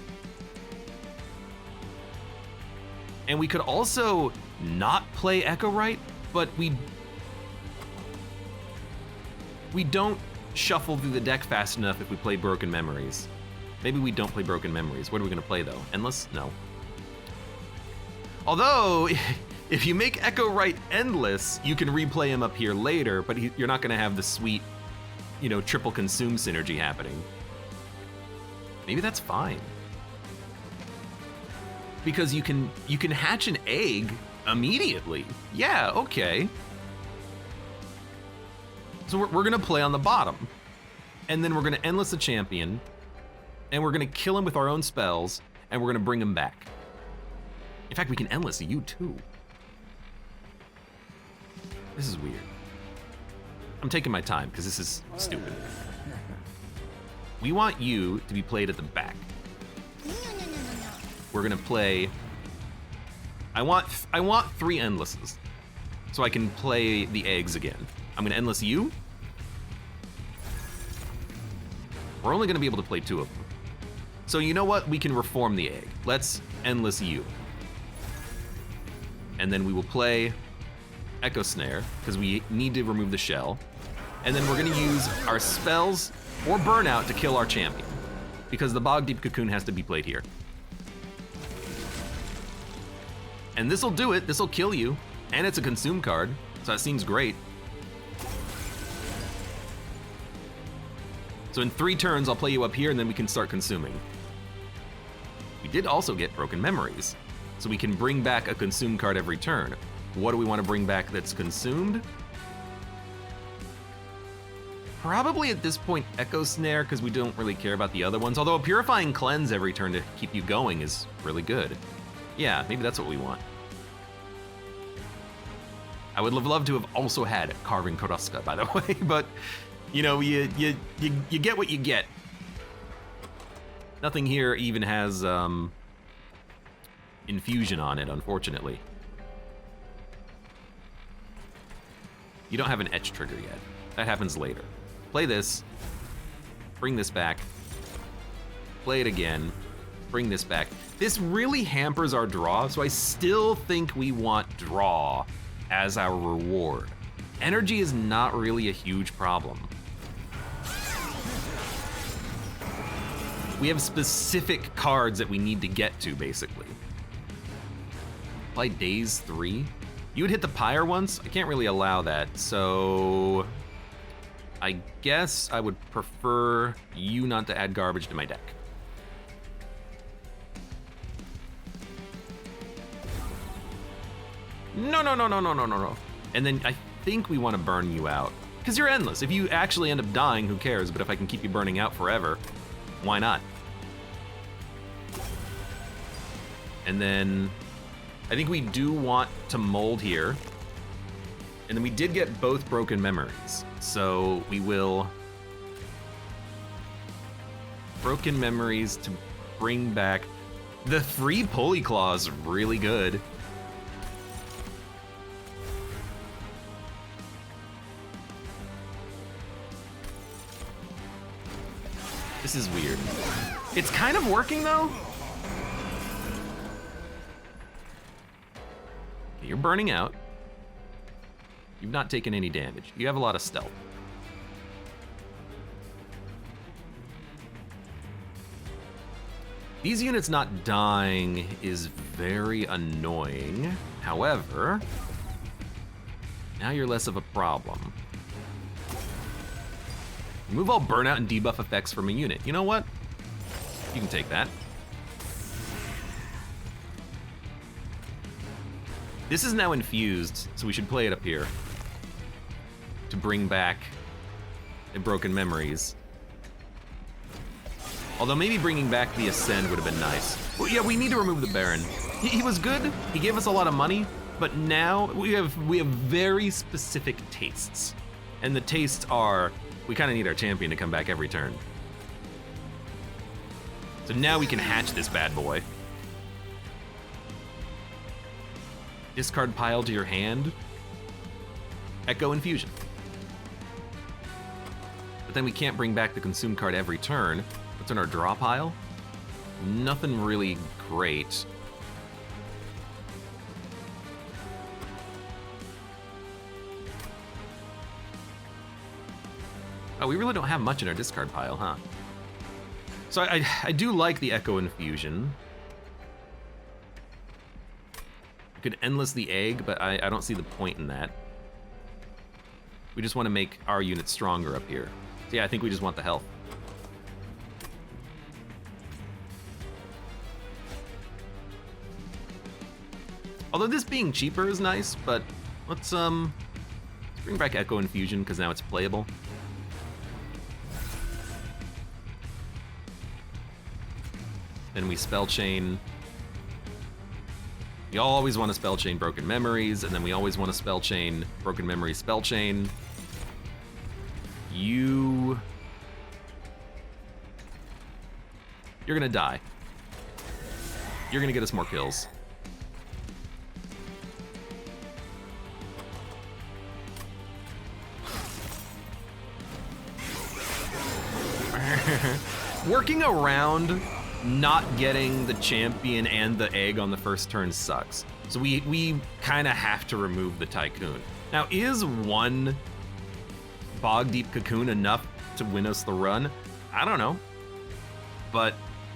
and we could also not play Echo Right, but we don't shuffle through the deck fast enough if we play Broken Memories. Maybe we don't play Broken Memories. What are we gonna play though? Endless? No. Although, if you make Echo Right Endless, you can replay him up here later, but you're not gonna have the sweet, you know, triple consume synergy happening. Maybe that's fine. Because you can hatch an egg immediately. Yeah, okay. So we're gonna play on the bottom, and then we're gonna Endless the champion, and we're gonna kill him with our own spells, and we're gonna bring him back. In fact, we can Endless you too. This is weird. I'm taking my time because this is stupid. We want you to be played at the back. We're gonna play. I want 3 Endlesses, so I can play the eggs again. I'm gonna Endless you. We're only gonna be able to play 2 of them. So you know what? We can reform the egg. Let's Endless you. And then we will play Echo Snare, because we need to remove the shell. And then we're gonna use our spells or Burnout to kill our champion, because the Bogdeep Cocoon has to be played here. And this'll do it, this'll kill you, and it's a consume card, so that seems great. So in 3 turns, I'll play you up here, and then we can start consuming. We did also get Broken Memories, so we can bring back a consume card every turn. What do we want to bring back that's consumed? Probably at this point Echo Snare, because we don't really care about the other ones. Although a Purifying Cleanse every turn to keep you going is really good. Yeah, maybe that's what we want. I would have loved to have also had Carving Koroska, by the way, but you know, you get what you get. Nothing here even has infusion on it, unfortunately. You don't have an etch trigger yet. That happens later. Play this, bring this back, play it again, bring this back. This really hampers our draw, so I still think we want draw as our reward. Energy is not really a huge problem. We have specific cards that we need to get to, basically. Play Daze 3. You would hit the Pyre once? I can't really allow that, so I guess I would prefer you not to add garbage to my deck. No. And then I think we want to burn you out. Because you're endless. If you actually end up dying, who cares? But if I can keep you burning out forever, why not? And then I think we do want to mold here. And then we did get both Broken Memories. So we will Broken Memories to bring back the free Pulley Claw is really good. This is weird. It's kind of working though. Okay, you're burning out. You've not taken any damage. You have a lot of stealth. These units not dying is very annoying. However, now you're less of a problem. Remove all burnout and debuff effects from a unit. You know what? You can take that. This is now infused, so we should play it up here to bring back the Broken Memories. Although maybe bringing back the Ascend would have been nice. Well, yeah, we need to remove the Baron. He was good, he gave us a lot of money, but now we have very specific tastes. And the tastes are, we kind of need our champion to come back every turn. So now we can hatch this bad boy. Discard pile to your hand. Echo Infusion. But then we can't bring back the consume card every turn. What's in our draw pile? Nothing really great. Oh, we really don't have much in our discard pile, huh? So I do like the Echo Infusion. We could Endless the Egg, but I don't see the point in that. We just want to make our unit stronger up here. So yeah, I think we just want the health. Although this being cheaper is nice, but let's bring back Echo Infusion because now it's playable. Then we spell chain. We always want to spell chain Broken Memories, and then we always want to spell chain Broken Memories spell chain. You're gonna die. You're gonna get us more kills. Working around not getting the champion and the egg on the first turn sucks. So we kind of have to remove the Tycoon. Now, is one Bogdeep Cocoon enough to win us the run? I don't know. But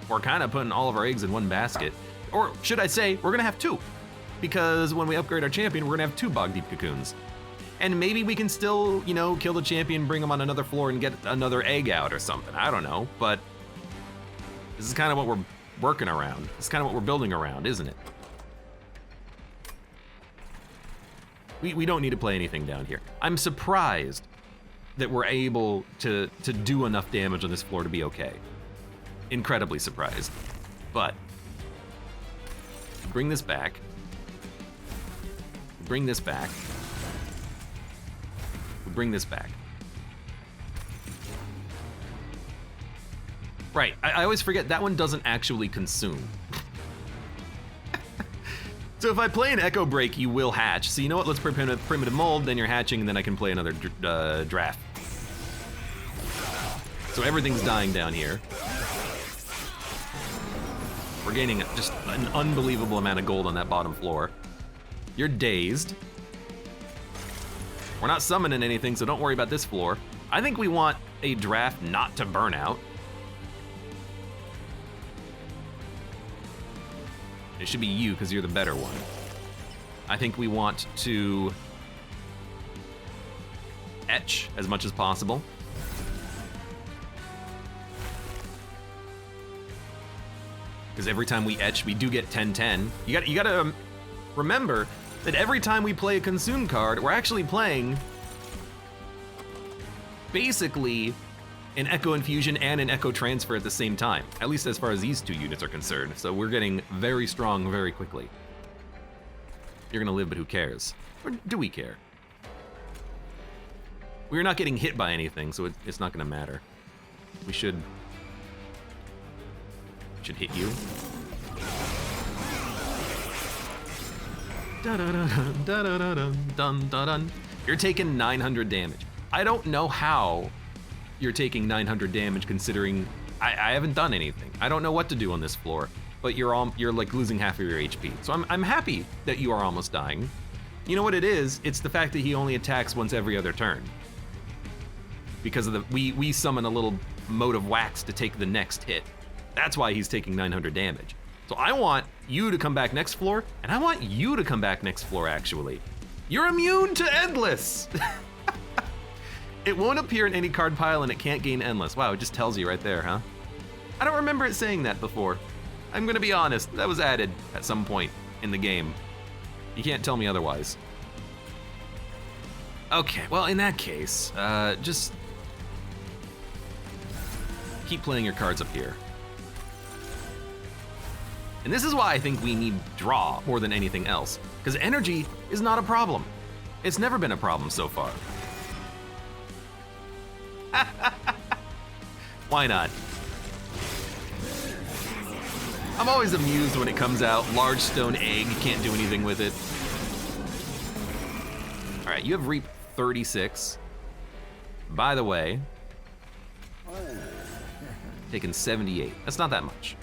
we're kind of putting all of our eggs in one basket. Or should I say, we're gonna have two. Because when we upgrade our champion, we're gonna have two Bogdeep Cocoons. And maybe we can still, you know, kill the champion, bring him on another floor and get another egg out or something. I don't know, but this is kind of what we're working around. This is kind of what we're building around, isn't it? We don't need to play anything down here. I'm surprised that we're able to do enough damage on this floor to be okay. Incredibly surprised. But bring this back. Bring this back. Bring this back. Right, I always forget that one doesn't actually consume. So if I play an Echo Break, you will hatch. So you know what, let's play Primitive Mold, then you're hatching, and then I can play another draft. So everything's dying down here. We're gaining just an unbelievable amount of gold on that bottom floor. You're dazed. We're not summoning anything, so don't worry about this floor. I think we want a draft not to burn out. It should be you, because you're the better one. I think we want to etch as much as possible. Because every time we etch, we do get 10-10. You gotta remember that every time we play a consume card, we're actually playing basically an Echo Infusion and an Echo Transfer at the same time, at least as far as these two units are concerned. So we're getting very strong very quickly. You're gonna live, but who cares? Or do we care? We're not getting hit by anything, so it's not gonna matter. We should hit you. Dun-dun-dun-dun-dun-dun-dun. You're taking 900 damage. I don't know how you're taking 900 damage considering I haven't done anything. I don't know what to do on this floor, but you're like losing half of your HP. So I'm happy that you are almost dying. You know what it is? It's the fact that he only attacks once every other turn. Because of we summon a little Mote of Wax to take the next hit. That's why he's taking 900 damage. So I want you to come back next floor, and I want you to come back next floor, actually. You're immune to Endless! It won't appear in any card pile, and it can't gain Endless. Wow, it just tells you right there, huh? I don't remember it saying that before. I'm gonna be honest, that was added at some point in the game. You can't tell me otherwise. Okay, well, in that case, just keep playing your cards up here. And this is why I think we need draw more than anything else, because energy is not a problem. It's never been a problem so far. Why not? I'm always amused when it comes out. Large stone egg, can't do anything with it. All right, you have Reap 36. By the way, taking 78. That's not that much.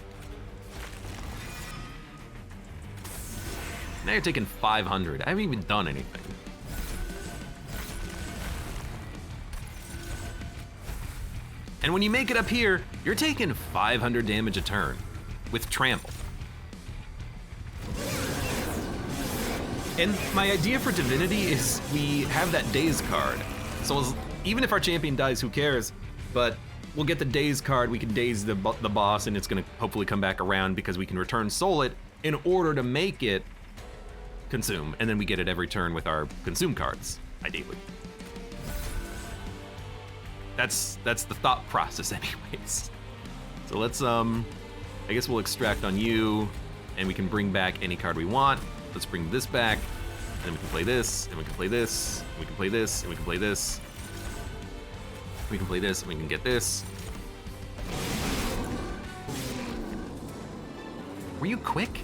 Now you're taking 500. I haven't even done anything. And when you make it up here, you're taking 500 damage a turn with Trample. And my idea for Divinity is we have that Daze card. So even if our champion dies, who cares? But we'll get the Daze card, we can daze the boss, and it's gonna hopefully come back around because we can return Soul it in order to make it consume, and then we get it every turn with our consume cards, ideally. That's the thought process anyways. So let's, I guess we'll extract on you, and we can bring back any card we want. Let's bring this back, and then we can play this, and we can play this, and we can play this, and we can play this. We can play this, and we can get this. Were you quick?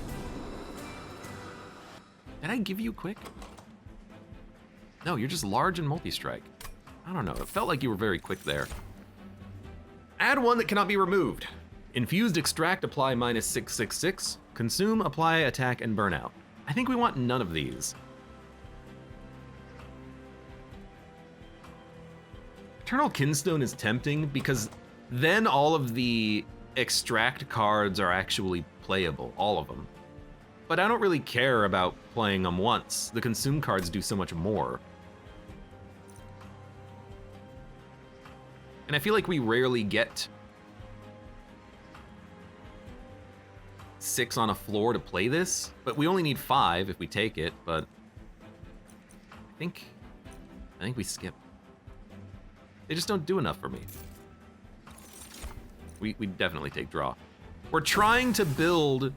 Did I give you quick? No, you're just large and multi-strike. I don't know, it felt like you were very quick there. Add one that cannot be removed. Infused Extract, apply -666. Consume, apply, attack, and burnout. I think we want none of these. Eternal Kinstone is tempting because then all of the extract cards are actually playable, all of them. But I don't really care about playing them once. The consume cards do so much more. And I feel like we rarely get 6 on a floor to play this, but we only need 5 if we take it, but I think we skip. They just don't do enough for me. We definitely take draw. We're trying to build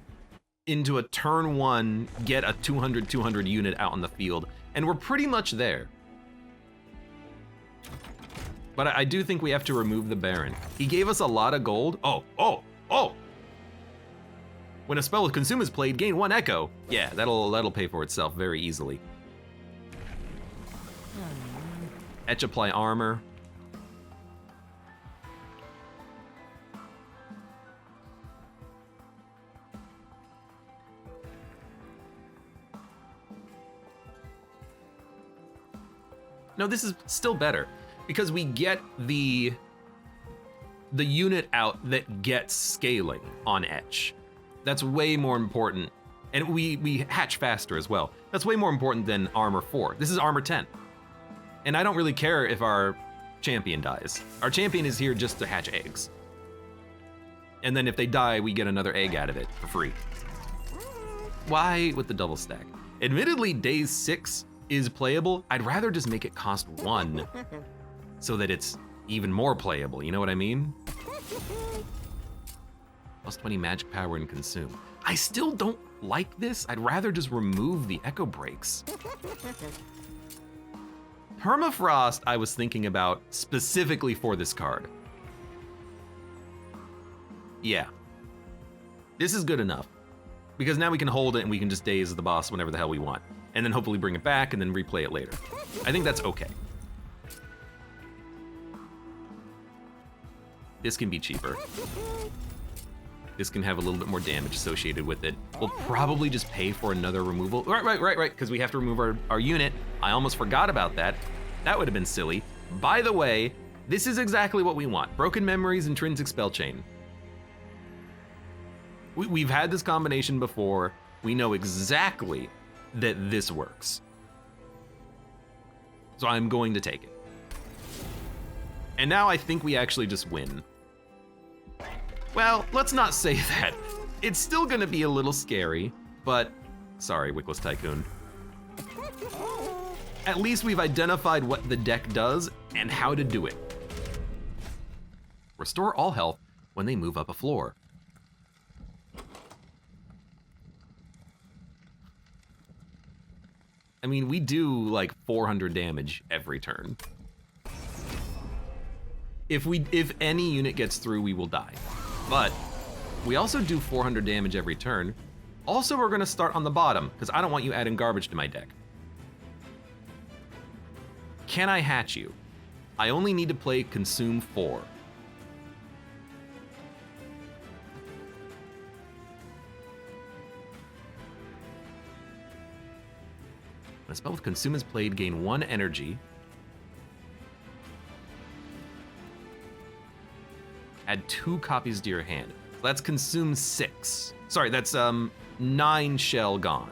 into a turn 1, get a 200 unit out on the field, and we're pretty much there. But I do think we have to remove the Baron. He gave us a lot of gold. Oh! When a spell with Consume is played, gain 1 echo. Yeah, that'll pay for itself very easily. Etch apply armor. No, this is still better because we get the unit out that gets scaling on Etch. That's way more important. And we hatch faster as well. That's way more important than armor 4. This is armor 10. And I don't really care if our champion dies. Our champion is here just to hatch eggs. And then if they die, we get another egg out of it for free. Why with the double stack? Admittedly, days 6 is playable. I'd rather just make it cost 1 so that it's even more playable, you know what I mean? Plus 20 magic power and consume. I still don't like this. I'd rather just remove the echo breaks. Permafrost I was thinking about specifically for this card. Yeah. This is good enough. Because now we can hold it and we can just daze the boss whenever the hell we want. And then hopefully bring it back and then replay it later. I think that's okay. This can be cheaper. This can have a little bit more damage associated with it. We'll probably just pay for another removal. Right, because we have to remove our unit. I almost forgot about that. That would have been silly. By the way, this is exactly what we want. Broken Memories, Intrinsic Spell Chain. We've had this combination before. We know exactly that this works. So I'm going to take it. And now I think we actually just win. Well, let's not say that. It's still gonna be a little scary, but sorry, Wickless Tycoon. At least we've identified what the deck does and how to do it. Restore all health when they move up a floor. I mean, we do like 400 damage every turn. If any unit gets through, we will die. But we also do 400 damage every turn. Also, we're gonna start on the bottom, because I don't want you adding garbage to my deck. Can I hatch you? I only need to play Consume 4. When a spell with Consume is played, gain 1 energy. Add 2 copies to your hand. So that's Consume 6. Sorry, that's 9 shell gone.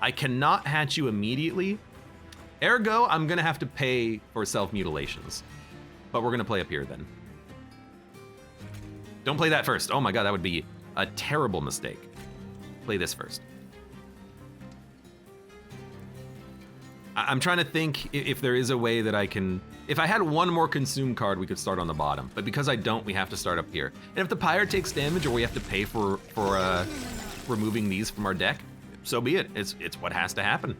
I cannot hatch you immediately. Ergo, I'm gonna have to pay for self-mutilations. But we're gonna play up here then. Don't play that first. Oh my god, that would be a terrible mistake. Play this first. I'm trying to think if there is a way that I can... If I had 1 more Consume card, we could start on the bottom. But because I don't, we have to start up here. And if the Pyre takes damage or we have to pay for removing these from our deck, so be it. It's what has to happen.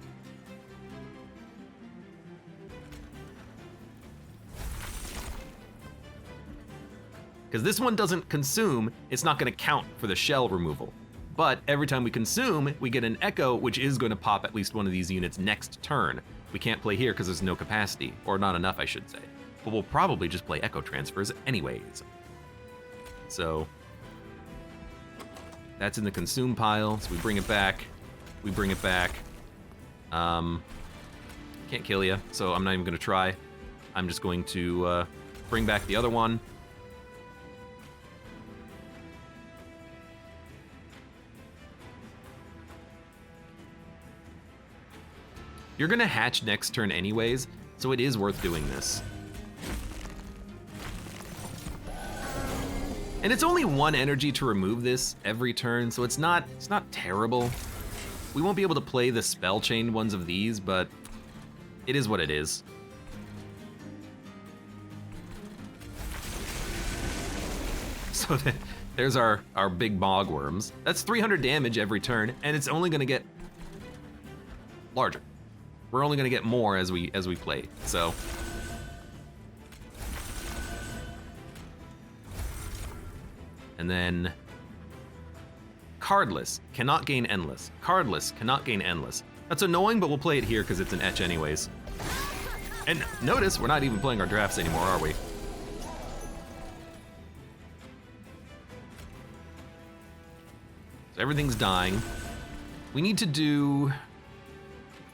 Because this one doesn't consume, it's not going to count for the shell removal. But every time we consume, we get an echo, which is going to pop at least one of these units next turn. We can't play here because there's no capacity, or not enough, I should say. But we'll probably just play echo transfers anyways. So that's in the consume pile, so we bring it back. We bring it back. Can't kill you, so I'm not even going to try. I'm just going to bring back the other one. You're gonna hatch next turn anyways, so it is worth doing this. And it's only 1 energy to remove this every turn, so it's not terrible. We won't be able to play the spell chain ones of these, but it is what it is. So there's our big bogworms. That's 300 damage every turn, and it's only gonna get larger. We're only gonna get more as we play, so. And then cardless, cannot gain endless. Cardless, cannot gain endless. That's annoying, but we'll play it here because it's an etch anyways. And notice, we're not even playing our drafts anymore, are we? So everything's dying. We need to do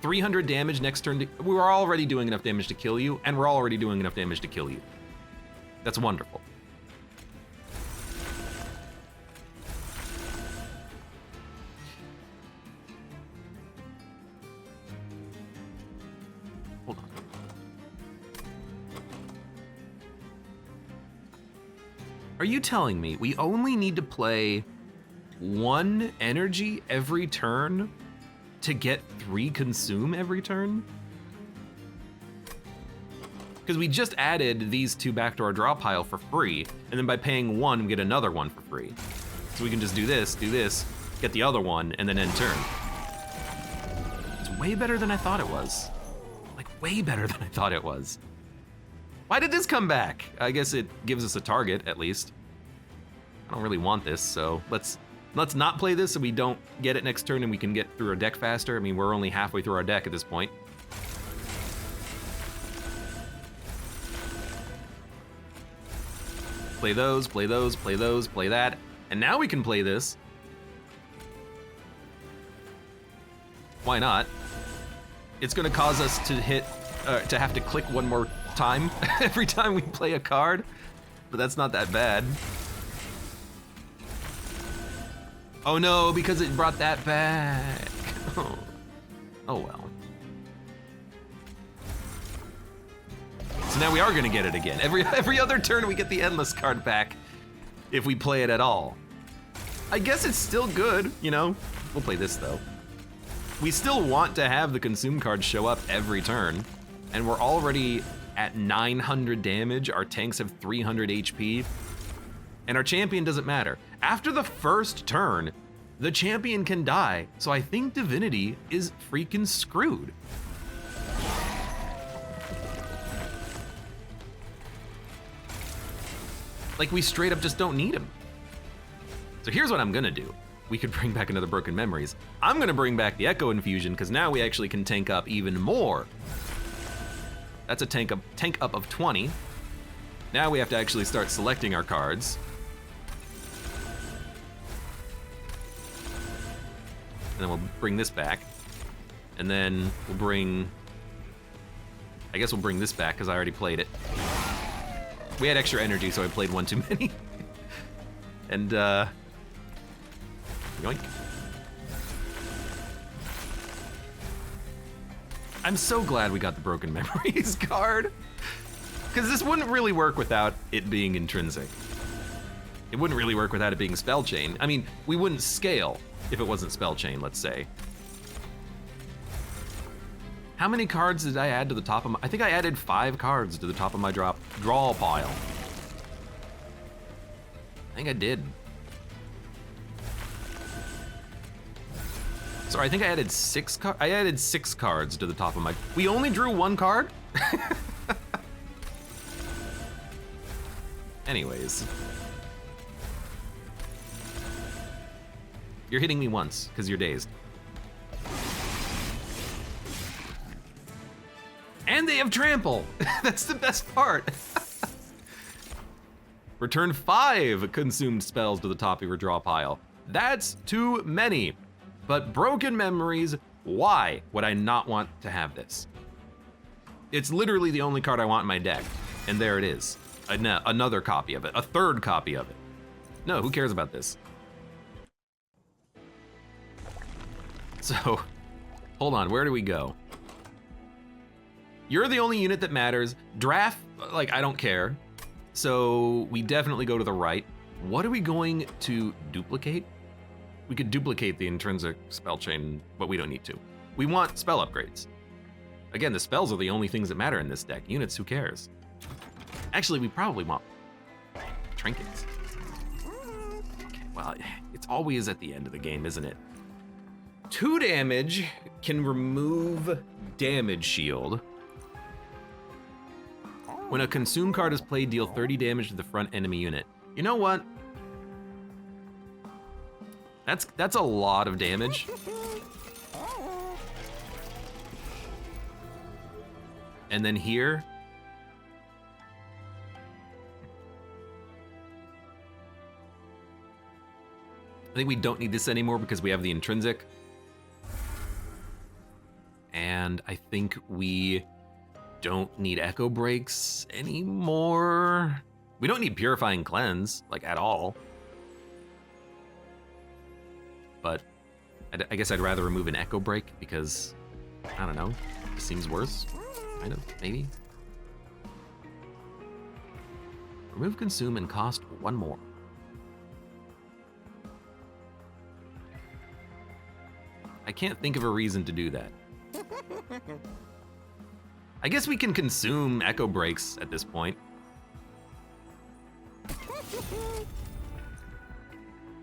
300 damage next turn. We were already doing enough damage to kill you, and we're already doing enough damage to kill you. That's wonderful. Hold on. Are you telling me we only need to play 1 energy every turn to get 3 consume every turn? Because we just added these 2 back to our draw pile for free, and then by paying 1, we get another one for free. So we can just do this, get the other one, and then end turn. It's way better than I thought it was. Like, way better than I thought it was. Why did this come back? I guess it gives us a target, at least. I don't really want this, so let's not play this so we don't get it next turn and we can get through our deck faster. I mean, we're only halfway through our deck at this point. Play those, play those, play those, play that. And now we can play this. Why not? It's gonna cause us to to have to click 1 more time every time we play a card, but that's not that bad. Oh no, because it brought that back. Oh well. So now we are gonna get it again. Every other turn we get the endless card back if we play it at all. I guess it's still good, you know? We'll play this though. We still want to have the consume card show up every turn, and we're already at 900 damage. Our tanks have 300 HP, and our champion doesn't matter. After the first turn, the champion can die, so I think Divinity is freaking screwed. Like, we straight up just don't need him. So here's what I'm gonna do. We could bring back another Broken Memories. I'm gonna bring back the Echo Infusion, because now we actually can tank up even more. That's a tank up of 20. Now we have to actually start selecting our cards. And then we'll bring this back. And then we'll bring, I guess we'll bring this back because I already played it. We had extra energy, so I played 1 too many. And yoink. I'm so glad we got the Broken Memories card, because this wouldn't really work without it being intrinsic. It wouldn't really work without it being spell chain. I mean, we wouldn't scale if it wasn't spell chain, let's say. How many cards did I add to the top of my, I think I added 5 cards to the top of my draw pile. I think I did. Sorry, I think I added 6 cards. I added 6 cards to the top of my, we only drew 1 card? Anyways. You're hitting me once, because you're dazed. And they have trample. That's the best part. Return 5 consumed spells to the top of your draw pile. That's too many. But Broken Memories, why would I not want to have this? It's literally the only card I want in my deck. And there it is. Another copy of it, a 3rd copy of it. No, who cares about this? So, hold on, where do we go? You're the only unit that matters. Draft, like, I don't care. So we definitely go to the right. What are we going to duplicate? We could duplicate the intrinsic spell chain, but we don't need to. We want spell upgrades. Again, the spells are the only things that matter in this deck. Units, who cares? Actually, we probably want trinkets. it's always at the end of the game, isn't it? 2 damage can remove damage shield. When a consume card is played, deal 30 damage to the front enemy unit. You know what? That's a lot of damage. And then here, I think we don't need this anymore because we have the intrinsic. And I think we don't need echo breaks anymore. We don't need purifying cleanse, like, at all. But I guess I'd rather remove an echo break because, I don't know, it seems worse. Kind of, maybe. Remove consume and cost 1 more. I can't think of a reason to do that. I guess we can consume echo breaks at this point.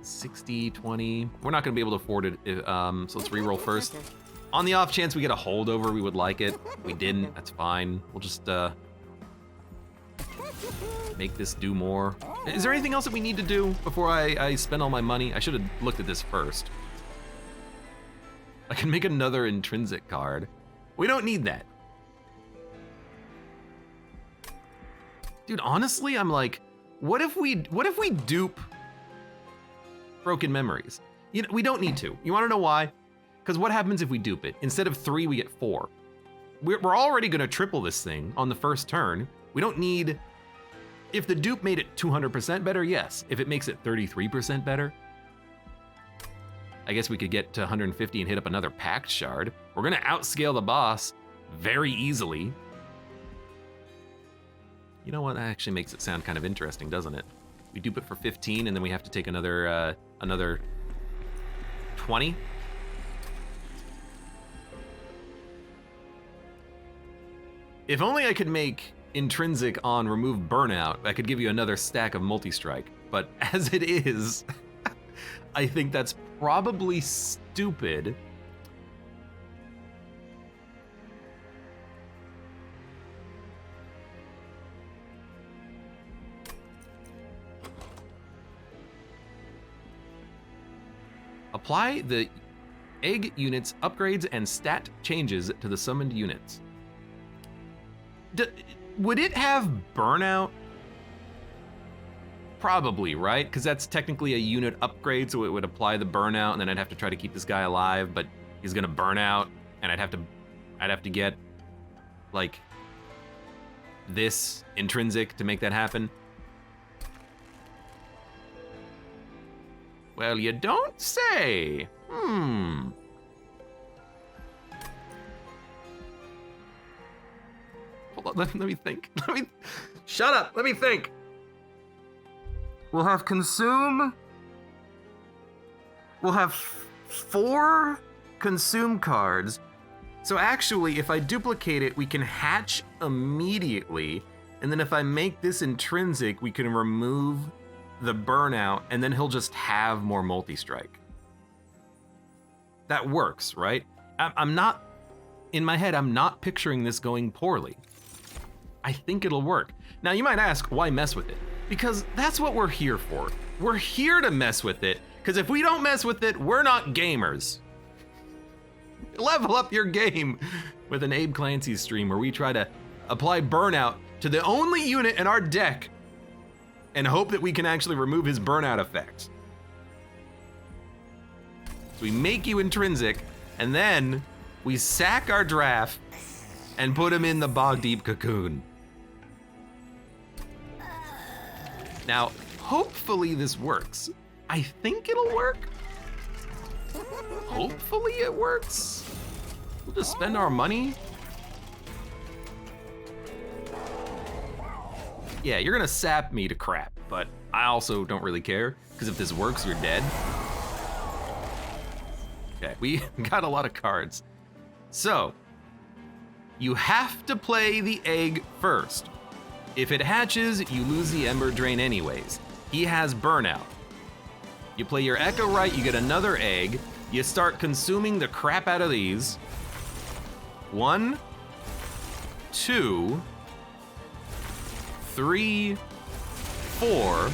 60, 20. We're not gonna be able to afford it, so let's reroll first. On the off chance we get a holdover, we would like it. We didn't, that's fine. We'll just make this do more. Is there anything else that we need to do before I spend all my money? I should have looked at this first. I can make another intrinsic card. We don't need that. Dude, honestly, I'm like, what if we dupe Broken Memories? You know, we don't need to. You wanna know why? Because what happens if we dupe it? Instead of 3, we get 4. We're already gonna triple this thing on the first turn. We don't need, if the dupe made it 200% better, yes. If it makes it 33% better, I guess we could get to 150 and hit up another Pact Shard. We're gonna outscale the boss very easily. You know what, that actually makes it sound kind of interesting, doesn't it? We dupe it for 15 and then we have to take another 20. If only I could make intrinsic on remove burnout, I could give you another stack of multi-strike. But as it is, I think that's probably stupid. Apply the egg units upgrades and stat changes to the summoned units. Would it have burnout? Probably, right? Because that's technically a unit upgrade, so it would apply the burnout, and then I'd have to try to keep this guy alive, but he's gonna burn out, and I'd have to get like this intrinsic to make that happen. Well, you don't say. Hold on, let me think. Shut up, let me think. We'll have consume. We'll have 4 consume cards. So actually, if I duplicate it, we can hatch immediately. And then if I make this intrinsic, we can remove the burnout, and then he'll just have more multi-strike. That works, right? I'm not, in my head, I'm not picturing this going poorly. I think it'll work. Now you might ask, why mess with it? Because that's what we're here for. We're here to mess with it, because if we don't mess with it, we're not gamers. Level up your game with an Abe Clancy stream where we try to apply burnout to the only unit in our deck and hope that we can actually remove his burnout effect. So we make you intrinsic, and then we sack our draft and put him in the Bogdeep cocoon. Now, hopefully this works. I think it'll work. Hopefully it works. We'll just spend our money. Yeah, you're gonna sap me to crap, but I also don't really care, because if this works, you're dead. Okay, we got a lot of cards. So, you have to play the egg first. If it hatches, you lose the Ember Drain anyways. He has burnout. You play your Echo right, you get another egg. You start consuming the crap out of these. 1, 2, 3, 4.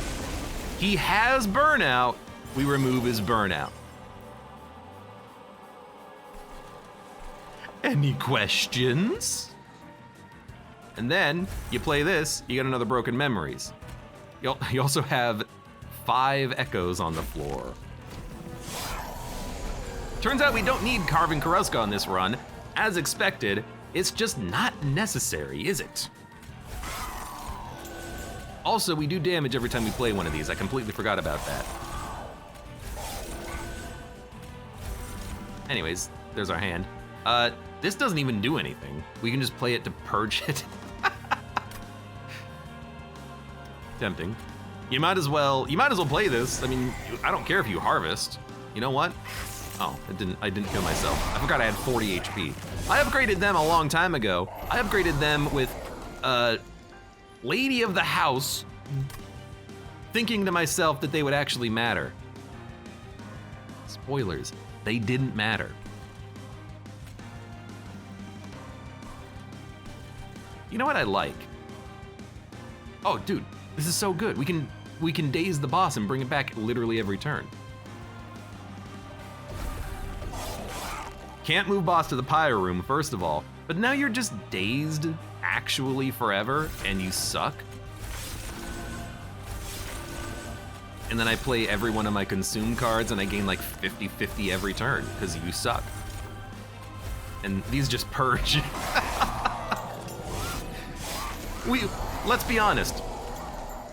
He has burnout. We remove his burnout. Any questions? And then you play this, you get another broken memories. You also have 5 echoes on the floor. Turns out we don't need Carving Karuska on this run. As expected, it's just not necessary, is it? Also, we do damage every time we play one of these. I completely forgot about that. Anyways, there's our hand. This doesn't even do anything. We can just play it to purge it. Tempting. You might as well play this. I mean, I don't care if you harvest. You know what? Oh, I didn't kill myself. I forgot I had 40 HP. I upgraded them a long time ago. I upgraded them with Lady of the House, thinking to myself that they would actually matter. Spoilers, they didn't matter. You know what I like? Oh, dude, this is so good. We can daze the boss and bring it back literally every turn. Can't move boss to the pyre room, first of all, but now you're just dazed actually forever and you suck. And then I play every one of my consume cards and I gain like 50-50 every turn because you suck. And these just purge. Let's be honest,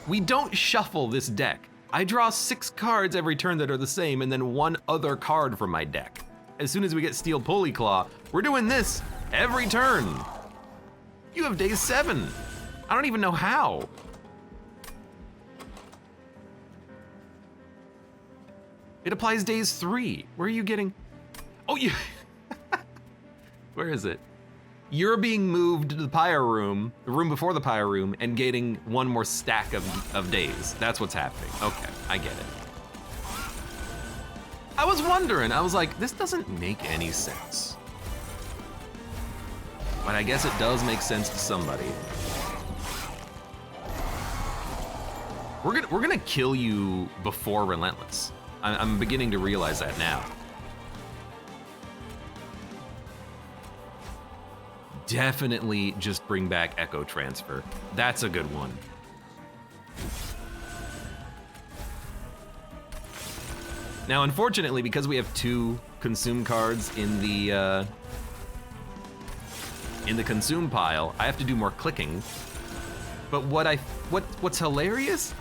we don't shuffle this deck. I draw 6 cards every turn that are the same and then 1 other card from my deck. As soon as we get Steel Pulley Claw, we're doing this every turn. You have days 7. I don't even know how. It applies days 3. Where are you getting? Oh, you. Where is it? You're being moved to the pyre room, the room before the pyre room, and getting 1 more stack of days. That's what's happening. Okay, I get it. I was wondering, I was like, this doesn't make any sense. But I guess it does make sense to somebody. We're gonna kill you before Relentless. I'm beginning to realize that now. Definitely just bring back Echo Transfer. That's a good one. Now, unfortunately, because we have 2 consume cards in the consume pile, I have to do more clicking. But what's hilarious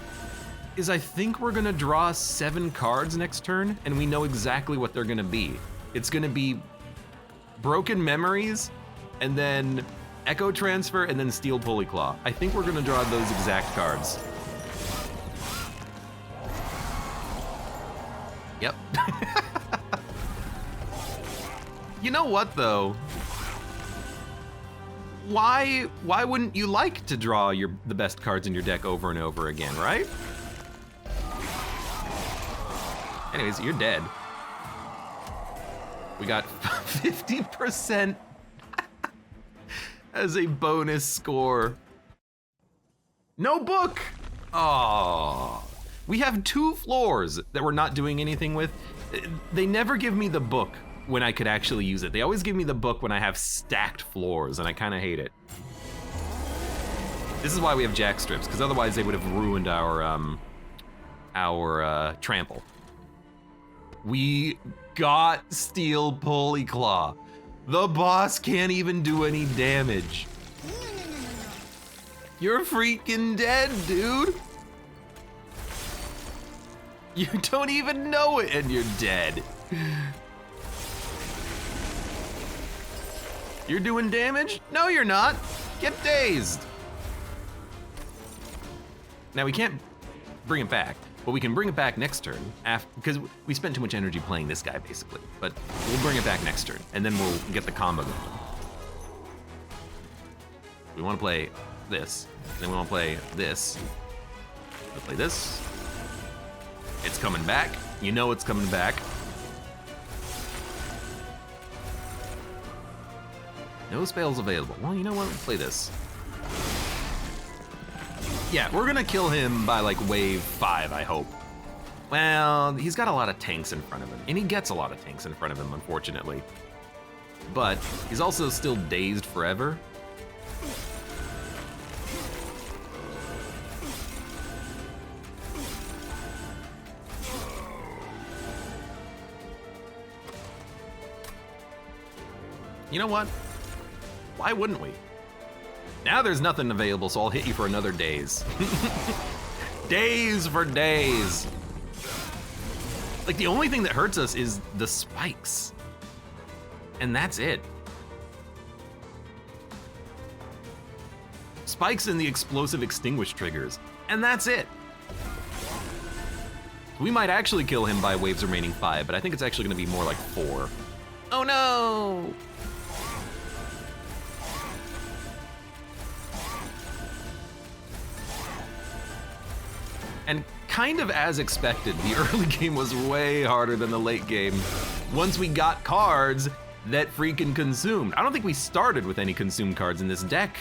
is I think we're gonna draw 7 cards next turn, and we know exactly what they're gonna be. It's gonna be Broken Memories, and then Echo Transfer, and then Steel Pulley Claw. I think we're gonna draw those exact cards. Yep. You know what though? Why wouldn't you like to draw the best cards in your deck over and over again, right? Anyways, you're dead. We got 50% as a bonus score. No book! Aww. We have 2 floors that we're not doing anything with. They never give me the book when I could actually use it. They always give me the book when I have stacked floors, and I kind of hate it. This is why we have jack strips, because otherwise they would have ruined our trample. We got Steel Pulley Claw. The boss can't even do any damage. You're freaking dead, dude. You don't even know it and you're dead. You're doing damage? No, you're not. Get dazed. Now we can't bring it back, but we can bring it back next turn because we spent too much energy playing this guy basically, but we'll bring it back next turn and then we'll get the combo going. We want to play this, then we want to play this. We'll play this. It's coming back. You know it's coming back. No spells available. Well, you know what? Let's play this. Yeah, we're gonna kill him by like wave 5, I hope. Well, he's got a lot of tanks in front of him, and he gets a lot of tanks in front of him, unfortunately. But he's also still dazed forever. You know what? Why wouldn't we? Now there's nothing available, so I'll hit you for another daze. Days for days. Like, the only thing that hurts us is the spikes. And that's it. Spikes and the explosive extinguish triggers. And that's it. We might actually kill him by waves remaining 5, but I think it's actually gonna be more like 4. Oh no! And kind of as expected, the early game was way harder than the late game. Once we got cards that freaking consumed. I don't think we started with any consumed cards in this deck.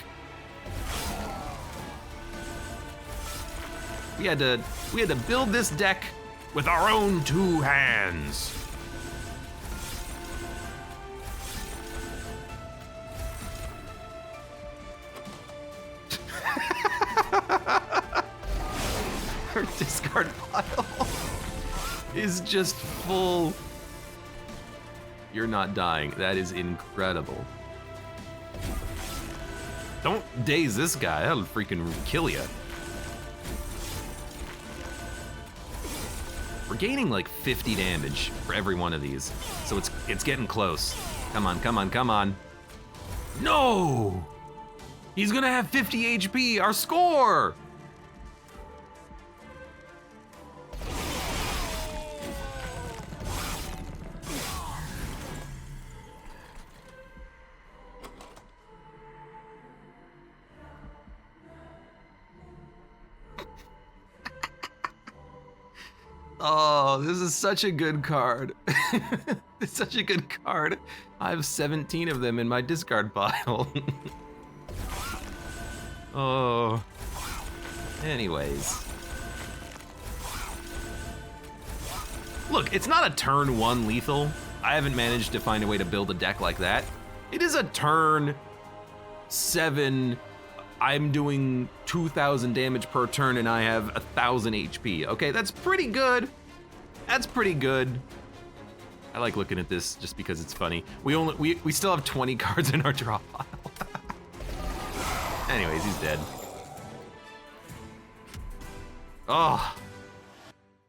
We had to build this deck with our own 2 hands. Our discard pile is just full. You're not dying. That is incredible. Don't daze this guy. That'll freaking kill you. We're gaining like 50 damage for every one of these, so it's getting close. Come on, come on, come on. No! He's gonna have 50 HP. Our score. Oh, this is such a good card. It's such a good card. I have 17 of them in my discard pile. Oh. Anyways. Look, it's not a turn 1 lethal. I haven't managed to find a way to build a deck like that. It is a turn 7. I'm doing 2,000 damage per turn and I have 1,000 HP. Okay, that's pretty good. That's pretty good. I like looking at this just because it's funny. We still have 20 cards in our draw pile. Anyways, he's dead. Oh.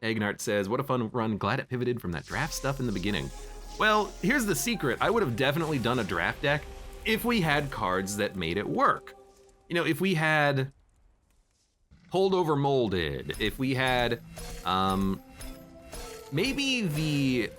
Agnart says, what a fun run. Glad it pivoted from that draft stuff in the beginning. Well, here's the secret. I would have definitely done a draft deck if we had cards that made it work. You know, if we had Holdover Molded, if we had maybe the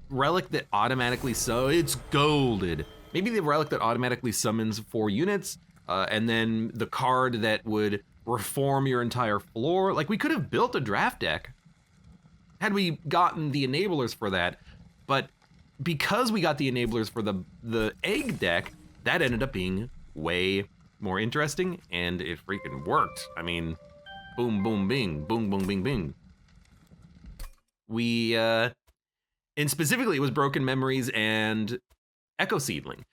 relic that automatically it's golded. Maybe the relic that automatically summons 4 units, and then the card that would reform your entire floor. Like, we could have built a draft deck had we gotten the enablers for that, but because we got the enablers for the egg deck, that ended up being way more interesting, and it freaking worked. I mean, boom, boom, bing, boom, boom, bing, bing. We, and specifically it was Broken Memories and Echo Seedling.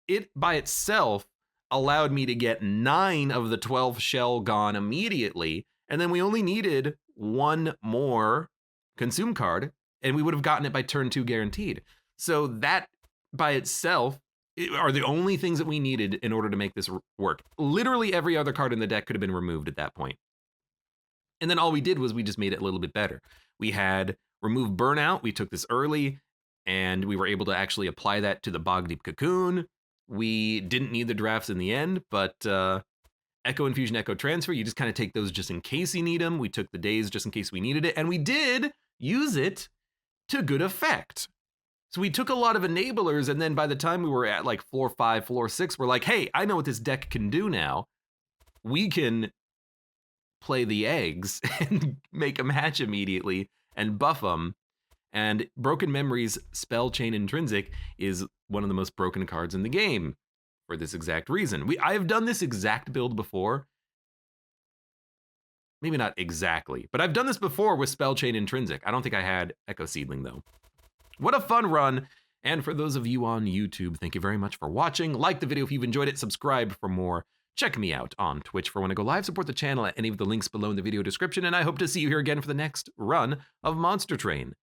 It by itself allowed me to get 9 of the 12 shell gone immediately, and then we only needed 1 more consume card, and we would have gotten it by turn 2 guaranteed. So that by itself are the only things that we needed in order to make this work. Literally every other card in the deck could have been removed at that point. And then all we did was we just made it a little bit better. We had remove Burnout. We took this early, and we were able to actually apply that to the Bogdeep Cocoon. We didn't need the drafts in the end, but Echo Infusion, Echo Transfer, you just kind of take those just in case you need them. We took the days just in case we needed it, and we did use it to good effect. So we took a lot of enablers, and then by the time we were at like floor 5, floor 6, we're like, hey, I know what this deck can do now. We can play the eggs and make them hatch immediately and buff them. And Broken Memories Spell Chain Intrinsic is one of the most broken cards in the game for this exact reason. I have done this exact build before. Maybe not exactly, but I've done this before with Spell Chain Intrinsic. I don't think I had Echo Seedling though. What a fun run. And for those of you on YouTube, thank you very much for watching. Like the video if you've enjoyed it, subscribe for more. Check me out on Twitch for when I go live. Support the channel at any of the links below in the video description, and I hope to see you here again for the next run of Monster Train.